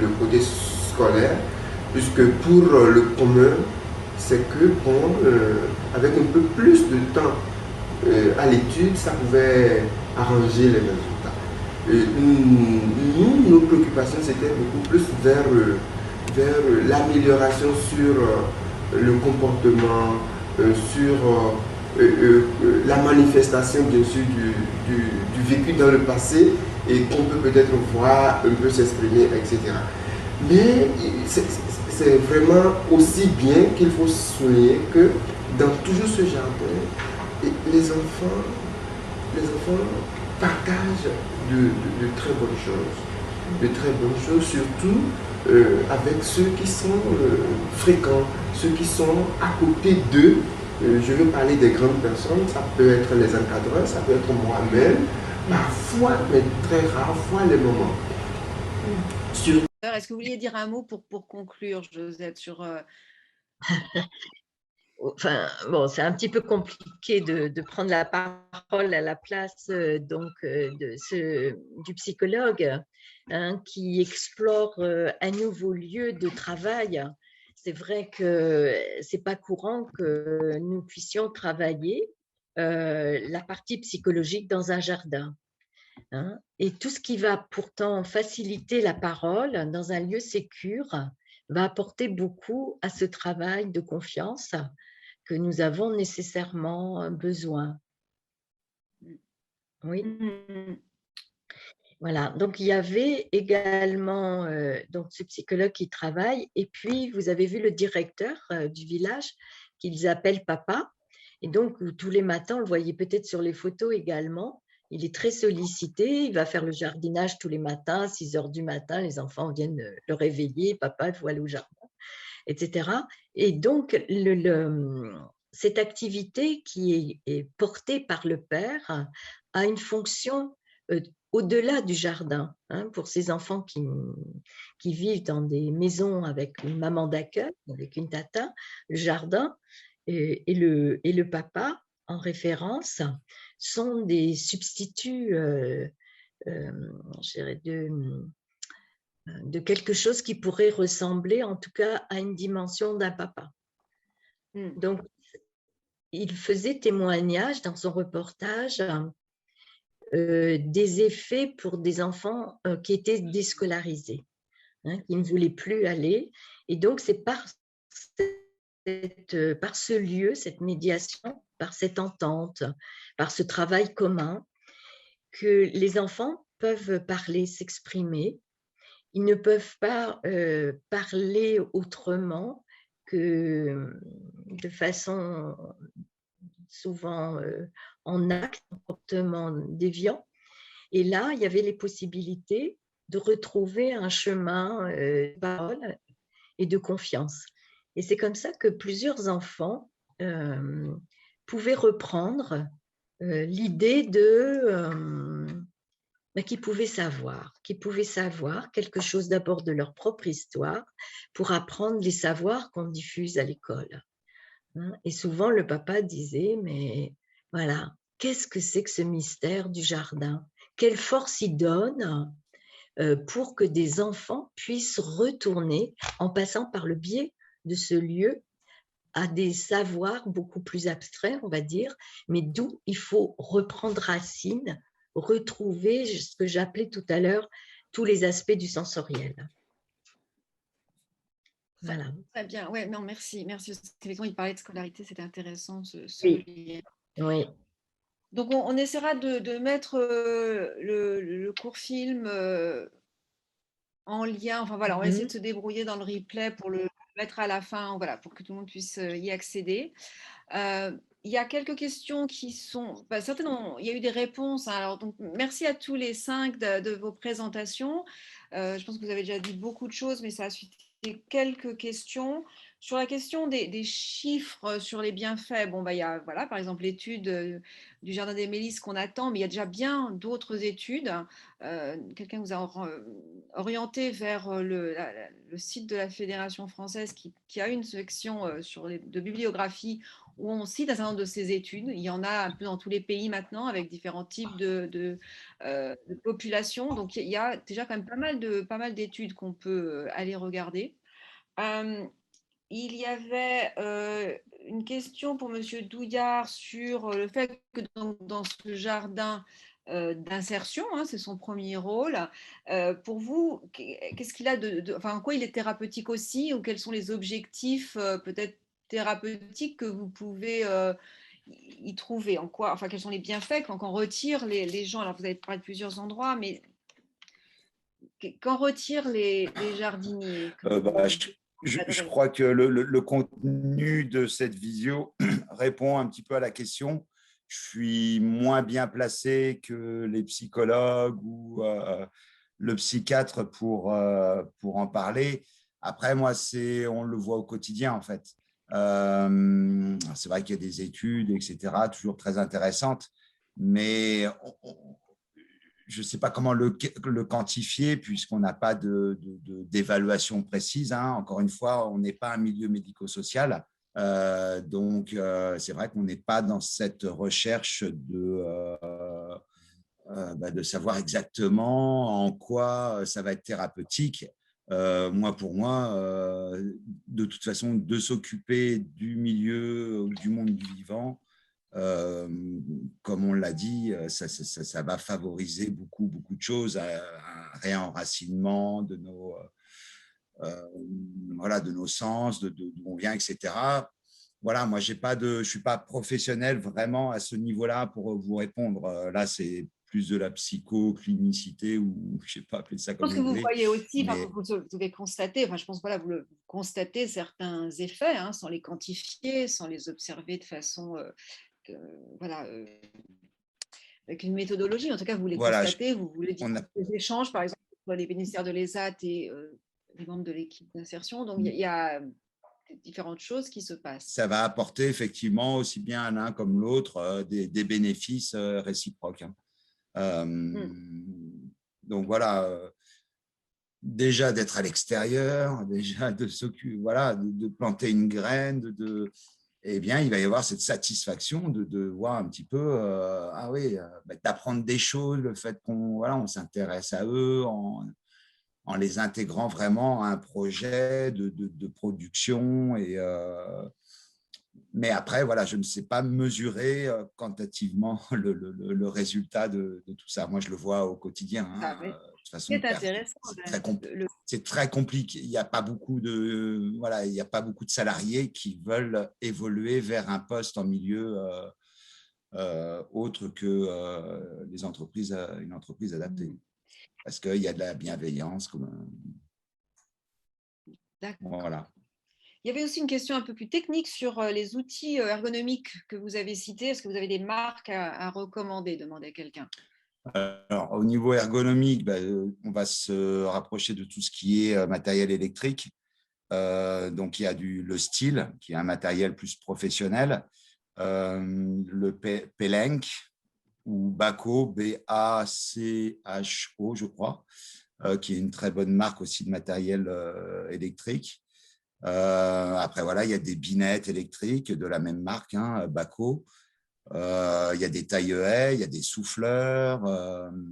le côté scolaire, puisque pour le commun, c'est que bon, avec un peu plus de temps à l'étude, ça pouvait arranger les résultats. Nous, nos préoccupations, c'était beaucoup plus vers l'amélioration sur le comportement, sur la manifestation, bien sûr, du vécu dans le passé et qu'on peut peut-être voir un peu s'exprimer, etc. Mais c'est vraiment aussi bien qu'il faut souligner que dans toujours ce jardin, les enfants partagent de très bonnes choses. De très bonnes choses, surtout avec ceux qui sont fréquents, ceux qui sont à côté d'eux. Je veux parler des grandes personnes, ça peut être les encadreurs, ça peut être moi-même, parfois, mais très rares les moments. Est-ce que vous vouliez dire un mot pour conclure, Josette, sur… Enfin, bon, c'est un petit peu compliqué de prendre la parole à la place du psychologue hein, qui explore un nouveau lieu de travail. C'est vrai que c'est pas courant que nous puissions travailler la partie psychologique dans un jardin. Hein, et tout ce qui va pourtant faciliter la parole dans un lieu sécure va apporter beaucoup à ce travail de confiance que nous avons nécessairement besoin. Oui. Voilà, donc il y avait également donc ce psychologue qui travaille et puis vous avez vu le directeur du village qu'ils appellent papa et donc tous les matins, on le voyait peut-être sur les photos également, il est très sollicité, il va faire le jardinage tous les matins, à 6 heures du matin, les enfants viennent le réveiller, papa, il faut aller au jardin, etc. Et donc, cette activité qui est portée par le père a une fonction au-delà du jardin. Hein, pour ces enfants qui vivent dans des maisons avec une maman d'accueil, avec une tata, le jardin et le papa, en référence, sont des substituts je dirais de quelque chose qui pourrait ressembler en tout cas à une dimension d'un papa. Donc, il faisait témoignage dans son reportage des effets pour des enfants qui étaient déscolarisés, hein, qui ne voulaient plus aller. Et donc, c'est par ce lieu, cette médiation, par cette entente, par ce travail commun, que les enfants peuvent parler, s'exprimer. Ils ne peuvent pas parler autrement que de façon souvent en acte, en comportement déviant. Et là, il y avait les possibilités de retrouver un chemin de parole et de confiance. Et c'est comme ça que plusieurs enfants pouvaient reprendre l'idée qu'ils pouvaient savoir quelque chose d'abord de leur propre histoire pour apprendre les savoirs qu'on diffuse à l'école. Et souvent, le papa disait, mais voilà, qu'est-ce que c'est que ce mystère du jardin? Quelle force il donne pour que des enfants puissent retourner, en passant par le biais de ce lieu, à des savoirs beaucoup plus abstraits, on va dire, mais d'où il faut reprendre racine, retrouver ce que j'appelais tout à l'heure tous les aspects du sensoriel. Voilà. Très bien, ouais, non, merci. Effectivement, il parlait de scolarité, c'était intéressant ce oui. lien. Oui. Donc, on essaiera de mettre le court film en lien. Enfin, voilà, on va essayer de se débrouiller dans le replay pour le mettre à la fin, voilà, pour que tout le monde puisse y accéder. Il y a quelques questions qui sont… certainement, il y a eu des réponses. Hein, alors, donc, merci à tous les 5 de vos présentations. Je pense que vous avez déjà dit beaucoup de choses, mais ça a suscité quelques questions. Sur la question des chiffres sur les bienfaits, bon, il y a, voilà, par exemple, l'étude du Jardin des Mélisses qu'on attend, mais il y a déjà bien d'autres études. Quelqu'un vous a orienté vers le site de la Fédération française qui a une section de bibliographie où on cite un certain nombre de ces études. Il y en a un peu dans tous les pays maintenant avec différents types de populations. Donc, il y a déjà quand même pas mal d'études qu'on peut aller regarder. Il y avait une question pour M. Douillard sur le fait que dans ce jardin d'insertion, hein, c'est son premier rôle. Pour vous, qu'est-ce qu'il a enfin, en quoi il est thérapeutique aussi, ou quels sont les objectifs peut-être thérapeutiques que vous pouvez y trouver, en quoi, enfin, quels sont les bienfaits quand on retire les gens? Alors, vous avez parlé de plusieurs endroits, mais qu'en retirent les jardiniers Je crois que le contenu de cette visio répond un petit peu à la question. Je suis moins bien placé que les psychologues ou le psychiatre pour en parler. Après, moi, on le voit au quotidien, en fait. C'est vrai qu'il y a des études, etc., toujours très intéressantes, mais je ne sais pas comment le quantifier puisqu'on n'a pas d'évaluation précise. Hein. Encore une fois, on n'est pas un milieu médico-social. Donc, c'est vrai qu'on n'est pas dans cette recherche de savoir exactement en quoi ça va être thérapeutique. Pour moi, de toute façon, de s'occuper du milieu, du monde du vivant, comme on l'a dit, ça va favoriser beaucoup de choses, un réenracinement de nos sens, d'où on vient, etc. Voilà, moi, je ne suis pas professionnel vraiment à ce niveau-là pour vous répondre. Là, c'est plus de la psychoclinicité ou je ne sais pas appeler ça Je comme pense vous que vous voulez. voyez aussi, Mais... vous devez constater, je pense que vous constatez certains effets sans les quantifier, sans les observer de façon, avec une méthodologie. En tout cas, vous les constatez, vous voulez dire des échanges, par exemple, entre les bénéficiaires de l'ESAT et les membres de l'équipe d'insertion. Donc, il y a différentes choses qui se passent. Ça va apporter effectivement aussi bien à l'un comme l'autre des bénéfices réciproques. Donc voilà, déjà d'être à l'extérieur, déjà de s'occuper, voilà, de planter une graine, eh bien, il va y avoir cette satisfaction de voir un petit peu, d'apprendre des choses, le fait on s'intéresse à eux en les intégrant vraiment à un projet de production. Mais après, voilà, je ne sais pas mesurer quantitativement le résultat de tout ça. Moi, je le vois au quotidien. Hein. De toute façon, c'est très compliqué. Il n'y a pas beaucoup de salariés qui veulent évoluer vers un poste en milieu autre que une entreprise adaptée. Parce qu'il y a de la bienveillance. D'accord. Voilà. Il y avait aussi une question un peu plus technique sur les outils ergonomiques que vous avez cités. Est-ce que vous avez des marques à recommander, demandait quelqu'un? Alors, au niveau ergonomique, on va se rapprocher de tout ce qui est matériel électrique. Donc, il y a le style, qui est un matériel plus professionnel. Le Pellenc ou Baco, B-A-C-H-O, je crois, qui est une très bonne marque aussi de matériel électrique. Après, voilà, il y a des binettes électriques de la même marque, Baco. Il y a des taille-haies, il y a des souffleurs.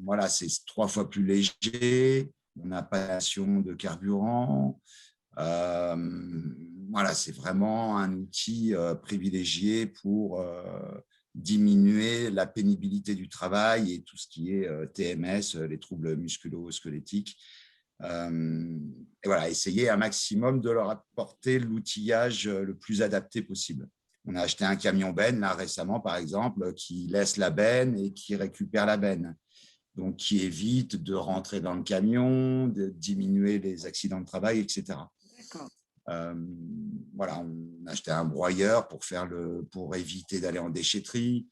Voilà, c'est 3 fois plus léger. On n'a pas de carburant. Voilà, c'est vraiment un outil privilégié pour diminuer la pénibilité du travail et tout ce qui est TMS, les troubles musculo-squelettiques. Et voilà, essayer un maximum de leur apporter l'outillage le plus adapté possible. On a acheté un camion benne là récemment, par exemple, qui laisse la benne et qui récupère la benne. Donc, qui évite de rentrer dans le camion, de diminuer les accidents de travail, etc. D'accord. Voilà, on a acheté un broyeur pour éviter d'aller en déchetterie.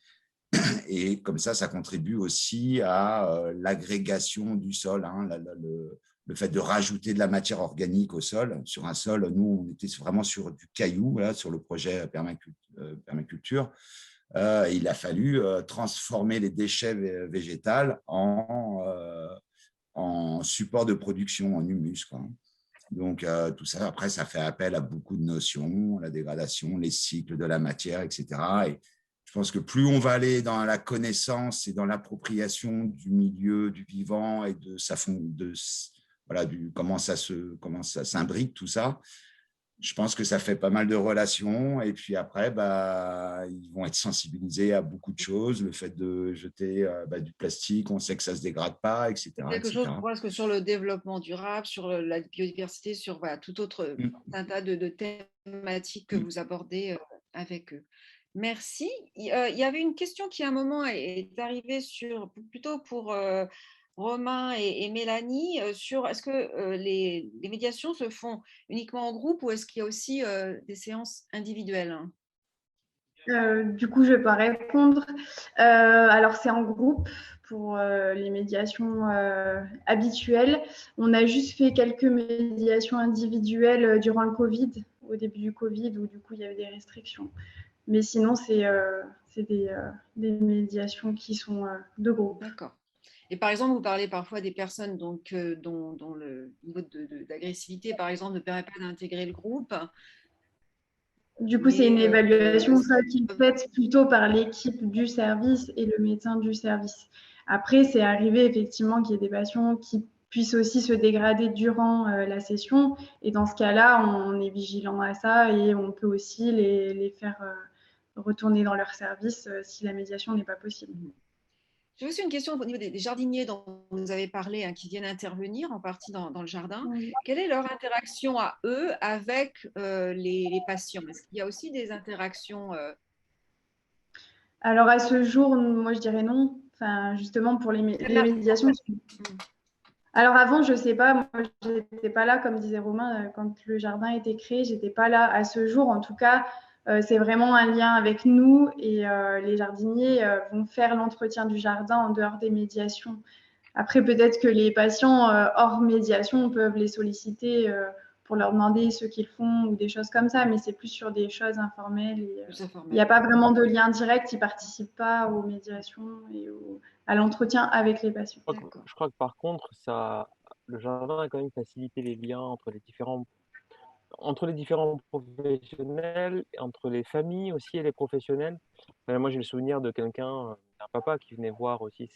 Et comme ça contribue aussi à l'agrégation du sol, hein, le fait de rajouter de la matière organique au sol. Sur un sol, nous, on était vraiment sur du caillou, là, sur le projet permaculture. Il a fallu transformer les déchets végétaux en support de production, en humus, quoi. Donc, tout ça, après, ça fait appel à beaucoup de notions, la dégradation, les cycles de la matière, etc. Et je pense que plus on va aller dans la connaissance et dans l'appropriation du milieu, du vivant et comment ça s'imbrique, tout ça, je pense que ça fait pas mal de relations. Et puis après, ils vont être sensibilisés à beaucoup de choses. Le fait de jeter du plastique, on sait que ça ne se dégrade pas, etc. Quelque chose presque sur le développement durable, sur la biodiversité, sur tout autre un tas de thématiques que vous abordez avec eux. Merci. Il y avait une question qui, à un moment, est arrivée plutôt pour Romain et Mélanie, sur est-ce que les médiations se font uniquement en groupe ou est-ce qu'il y a aussi des séances individuelles? Du coup, je ne vais pas répondre. Alors, c'est en groupe pour les médiations habituelles. On a juste fait quelques médiations individuelles durant le Covid, au début du Covid, où du coup, il y avait des restrictions. Mais sinon, c'est des médiations qui sont de groupe. D'accord. Et par exemple, vous parlez parfois des personnes dont le niveau d'agressivité, par exemple, ne permet pas d'intégrer le groupe. Du coup, c'est une évaluation qui est faite plutôt par l'équipe du service et le médecin du service. Après, c'est arrivé effectivement qu'il y ait des patients qui puissent aussi se dégrader durant la session. Et dans ce cas-là, on est vigilant à ça et on peut aussi les faire retourner dans leur service si la médiation n'est pas possible. J'ai aussi une question au niveau des jardiniers dont vous avez parlé, hein, qui viennent intervenir en partie dans le jardin. Oui. Quelle est leur interaction à eux avec les patients? Est-ce qu'il y a aussi des interactions Alors à ce jour, moi je dirais non. Enfin, justement pour les médiations. Alors avant, je ne sais pas, moi je n'étais pas là, comme disait Romain, quand le jardin a été créé, je n'étais pas là. À ce jour, en tout cas, c'est vraiment un lien avec nous et les jardiniers vont faire l'entretien du jardin en dehors des médiations. Après, peut-être que les patients hors médiation peuvent les solliciter pour leur demander ce qu'ils font ou des choses comme ça, mais c'est plus sur des choses informelles. Il n'y a pas vraiment de lien direct, ils ne participent pas aux médiations et à l'entretien avec les patients. Je crois que par contre, le jardin a quand même facilité les liens entre les différents professionnels, entre les familles aussi et les professionnels. Moi, j'ai le souvenir de d'un papa qui venait voir aussi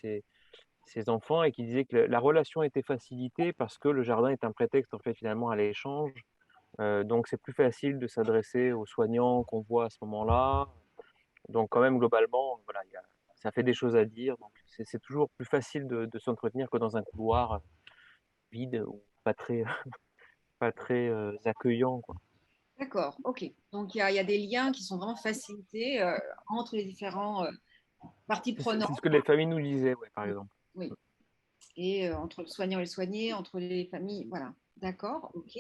ses enfants et qui disait que la relation était facilitée parce que le jardin est un prétexte en fait finalement à l'échange. Donc, c'est plus facile de s'adresser aux soignants qu'on voit à ce moment-là. Donc, quand même, globalement, voilà, ça fait des choses à dire. Donc, c'est toujours plus facile de s'entretenir que dans un couloir vide ou pas très accueillant, quoi. D'accord, ok. Donc, il y a des liens qui sont vraiment facilités entre les différents parties prenantes. C'est ce que les familles nous disaient, ouais, par exemple. Oui. Et entre le soignant et le soigné, entre les familles, voilà. D'accord, ok.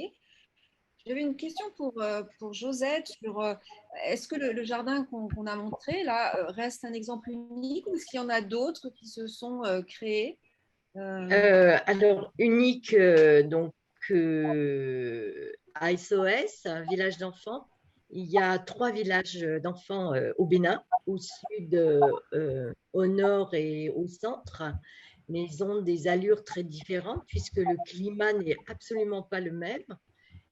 J'avais une question pour Josette sur est-ce que le jardin qu'on a montré là reste un exemple unique ou est-ce qu'il y en a d'autres qui se sont créés Alors, unique, donc à SOS, un village d'enfants. Il y a 3 villages d'enfants au Bénin, au sud, au nord et au centre. Mais ils ont des allures très différentes puisque le climat n'est absolument pas le même.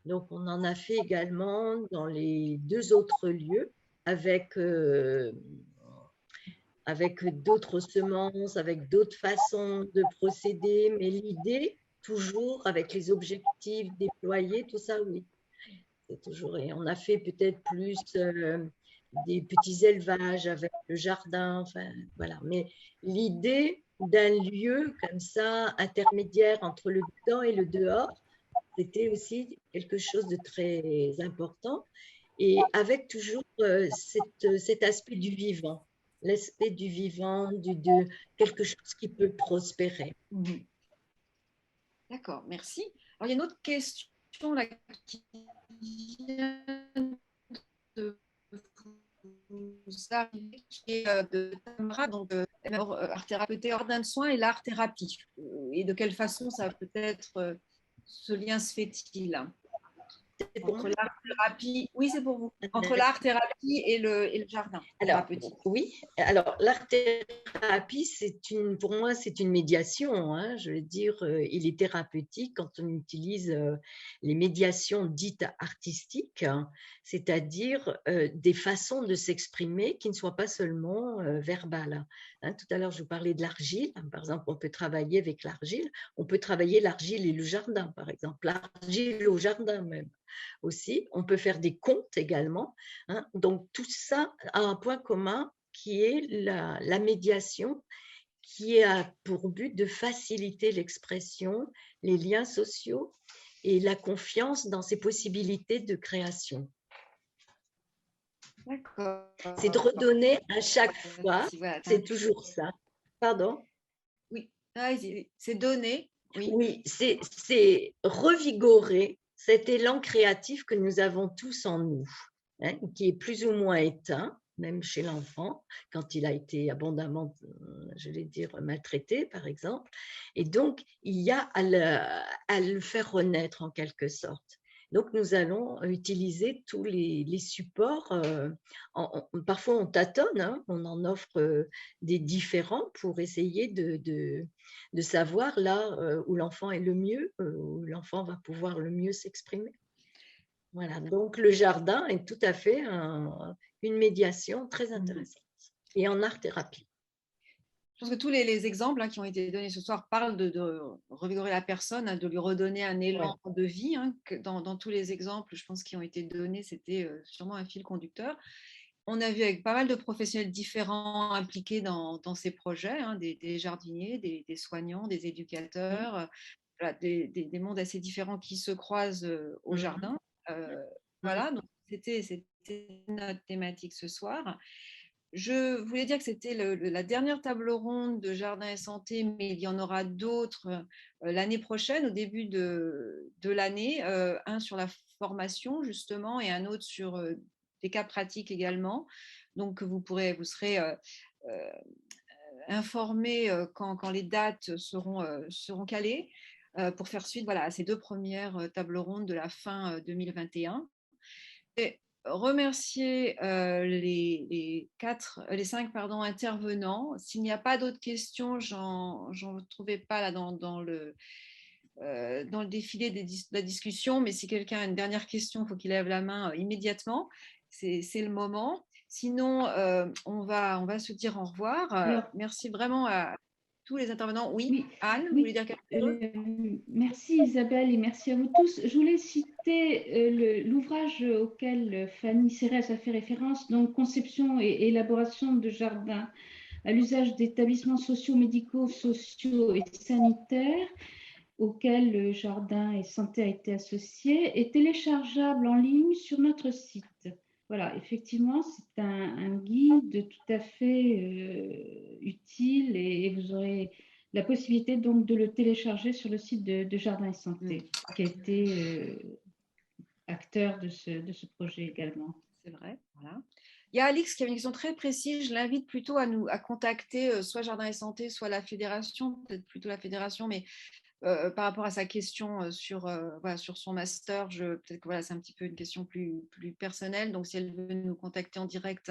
Donc, on en a fait également dans les 2 autres lieux avec d'autres semences, avec d'autres façons de procéder. Mais l'idée, toujours avec les objectifs déployés, tout ça, oui. C'est toujours. Et on a fait peut-être plus des petits élevages avec le jardin, enfin, voilà. Mais l'idée d'un lieu comme ça, intermédiaire entre le dedans et le dehors, c'était aussi quelque chose de très important et avec toujours cet aspect du vivant, l'aspect du vivant, de quelque chose qui peut prospérer. D'accord, merci. Alors, il y a une autre question là, qui vient de vous arriver, qui est de Tamara, donc art thérapeutique, jardin de soins et l'art-thérapie. Et de quelle façon ça peut être... ce lien se fait-il entre l'art-thérapie? Oui, c'est pour vous. Entre l'art-thérapie et le jardin thérapeutique. Oui, alors l'art-thérapie, pour moi, c'est une médiation. Hein, je veux dire, il est thérapeutique quand on utilise les médiations dites artistiques, hein, c'est-à-dire des façons de s'exprimer qui ne soient pas seulement verbales. Hein, tout à l'heure, je vous parlais de l'argile. Par exemple, on peut travailler avec l'argile. On peut travailler l'argile et le jardin, par exemple. L'argile au jardin même. Aussi, on peut faire des contes également. Hein. Donc, tout ça a un point commun qui est la médiation, qui a pour but de faciliter l'expression, les liens sociaux et la confiance dans ses possibilités de création. D'accord. C'est de redonner à chaque fois, c'est toujours ça. Pardon ? Oui, Ah, c'est donné. Oui, Oui, c'est revigorer cet élan créatif que nous avons tous en nous, hein, qui est plus ou moins éteint, même chez l'enfant, quand il a été abondamment, je vais dire, maltraité, par exemple. Et donc, il y a à le faire renaître en quelque sorte. Donc, nous allons utiliser tous les supports. Parfois, on tâtonne, hein, on en offre des différents pour essayer de savoir là où l'enfant est le mieux, où l'enfant va pouvoir le mieux s'exprimer. Voilà, donc le jardin est tout à fait une médiation très intéressante et en art-thérapie. Je pense que tous les exemples qui ont été donnés ce soir parlent de revigorer la personne, hein, de lui redonner un élan de vie. Hein, que dans tous les exemples, je pense, qui ont été donnés, c'était sûrement un fil conducteur. On a vu avec pas mal de professionnels différents impliqués dans ces projets, hein, des jardiniers, des soignants, des éducateurs, voilà, des mondes assez différents qui se croisent au jardin. Voilà, donc c'était notre thématique ce soir. Je voulais dire que c'était la dernière table ronde de Jardin et Santé, mais il y en aura d'autres l'année prochaine, au début de l'année, un sur la formation justement et un autre sur des cas pratiques également. Donc vous serez informés quand les dates seront calées pour faire suite, voilà, à ces 2 premières tables rondes de la fin 2021. Et remercier les 5 intervenants. S'il n'y a pas d'autres questions, j'en trouvais pas là dans le défilé de la discussion, mais si quelqu'un a une dernière question, il faut qu'il lève la main immédiatement. C'est le moment. Sinon, on va se dire au revoir. Merci vraiment à tous les intervenants. Oui, Anne, vous voulez dire quelque chose? Merci Isabelle et merci à vous tous. Je voulais citer l'ouvrage auquel Fanny Cérès a fait référence, donc Conception et élaboration de jardins à l'usage d'établissements sociaux, médicaux, sociaux et sanitaires, auquel le Jardin et Santé a été associé, est téléchargeable en ligne sur notre site. Voilà, effectivement, c'est un guide tout à fait utile et vous aurez la possibilité donc de le télécharger sur le site de Jardin et Santé, qui a été acteur de ce projet également. C'est vrai, voilà. Il y a Alix qui a une question très précise. Je l'invite plutôt à contacter soit Jardin et Santé, soit la fédération, peut-être plutôt la fédération, mais par rapport à sa question sur son master, peut-être que c'est un petit peu une question plus personnelle. Donc, si elle veut nous contacter en direct,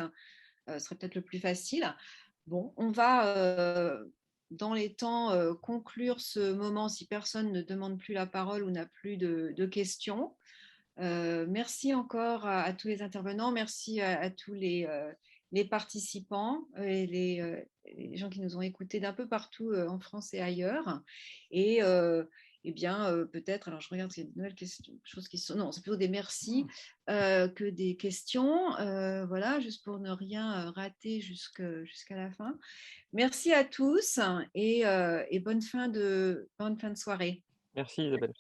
ce serait peut-être le plus facile. Bon, on va, dans les temps, conclure ce moment si personne ne demande plus la parole ou n'a plus de questions. Merci encore à tous les intervenants, merci à tous les participants et les gens qui nous ont écoutés d'un peu partout en France et ailleurs. Et bien, peut-être, alors je regarde s'il y a de nouvelles questions, choses qui sont, non, c'est plutôt des merci que des questions, voilà, juste pour ne rien rater jusqu'à la fin. Merci à tous et bonne fin de soirée. Merci Isabelle.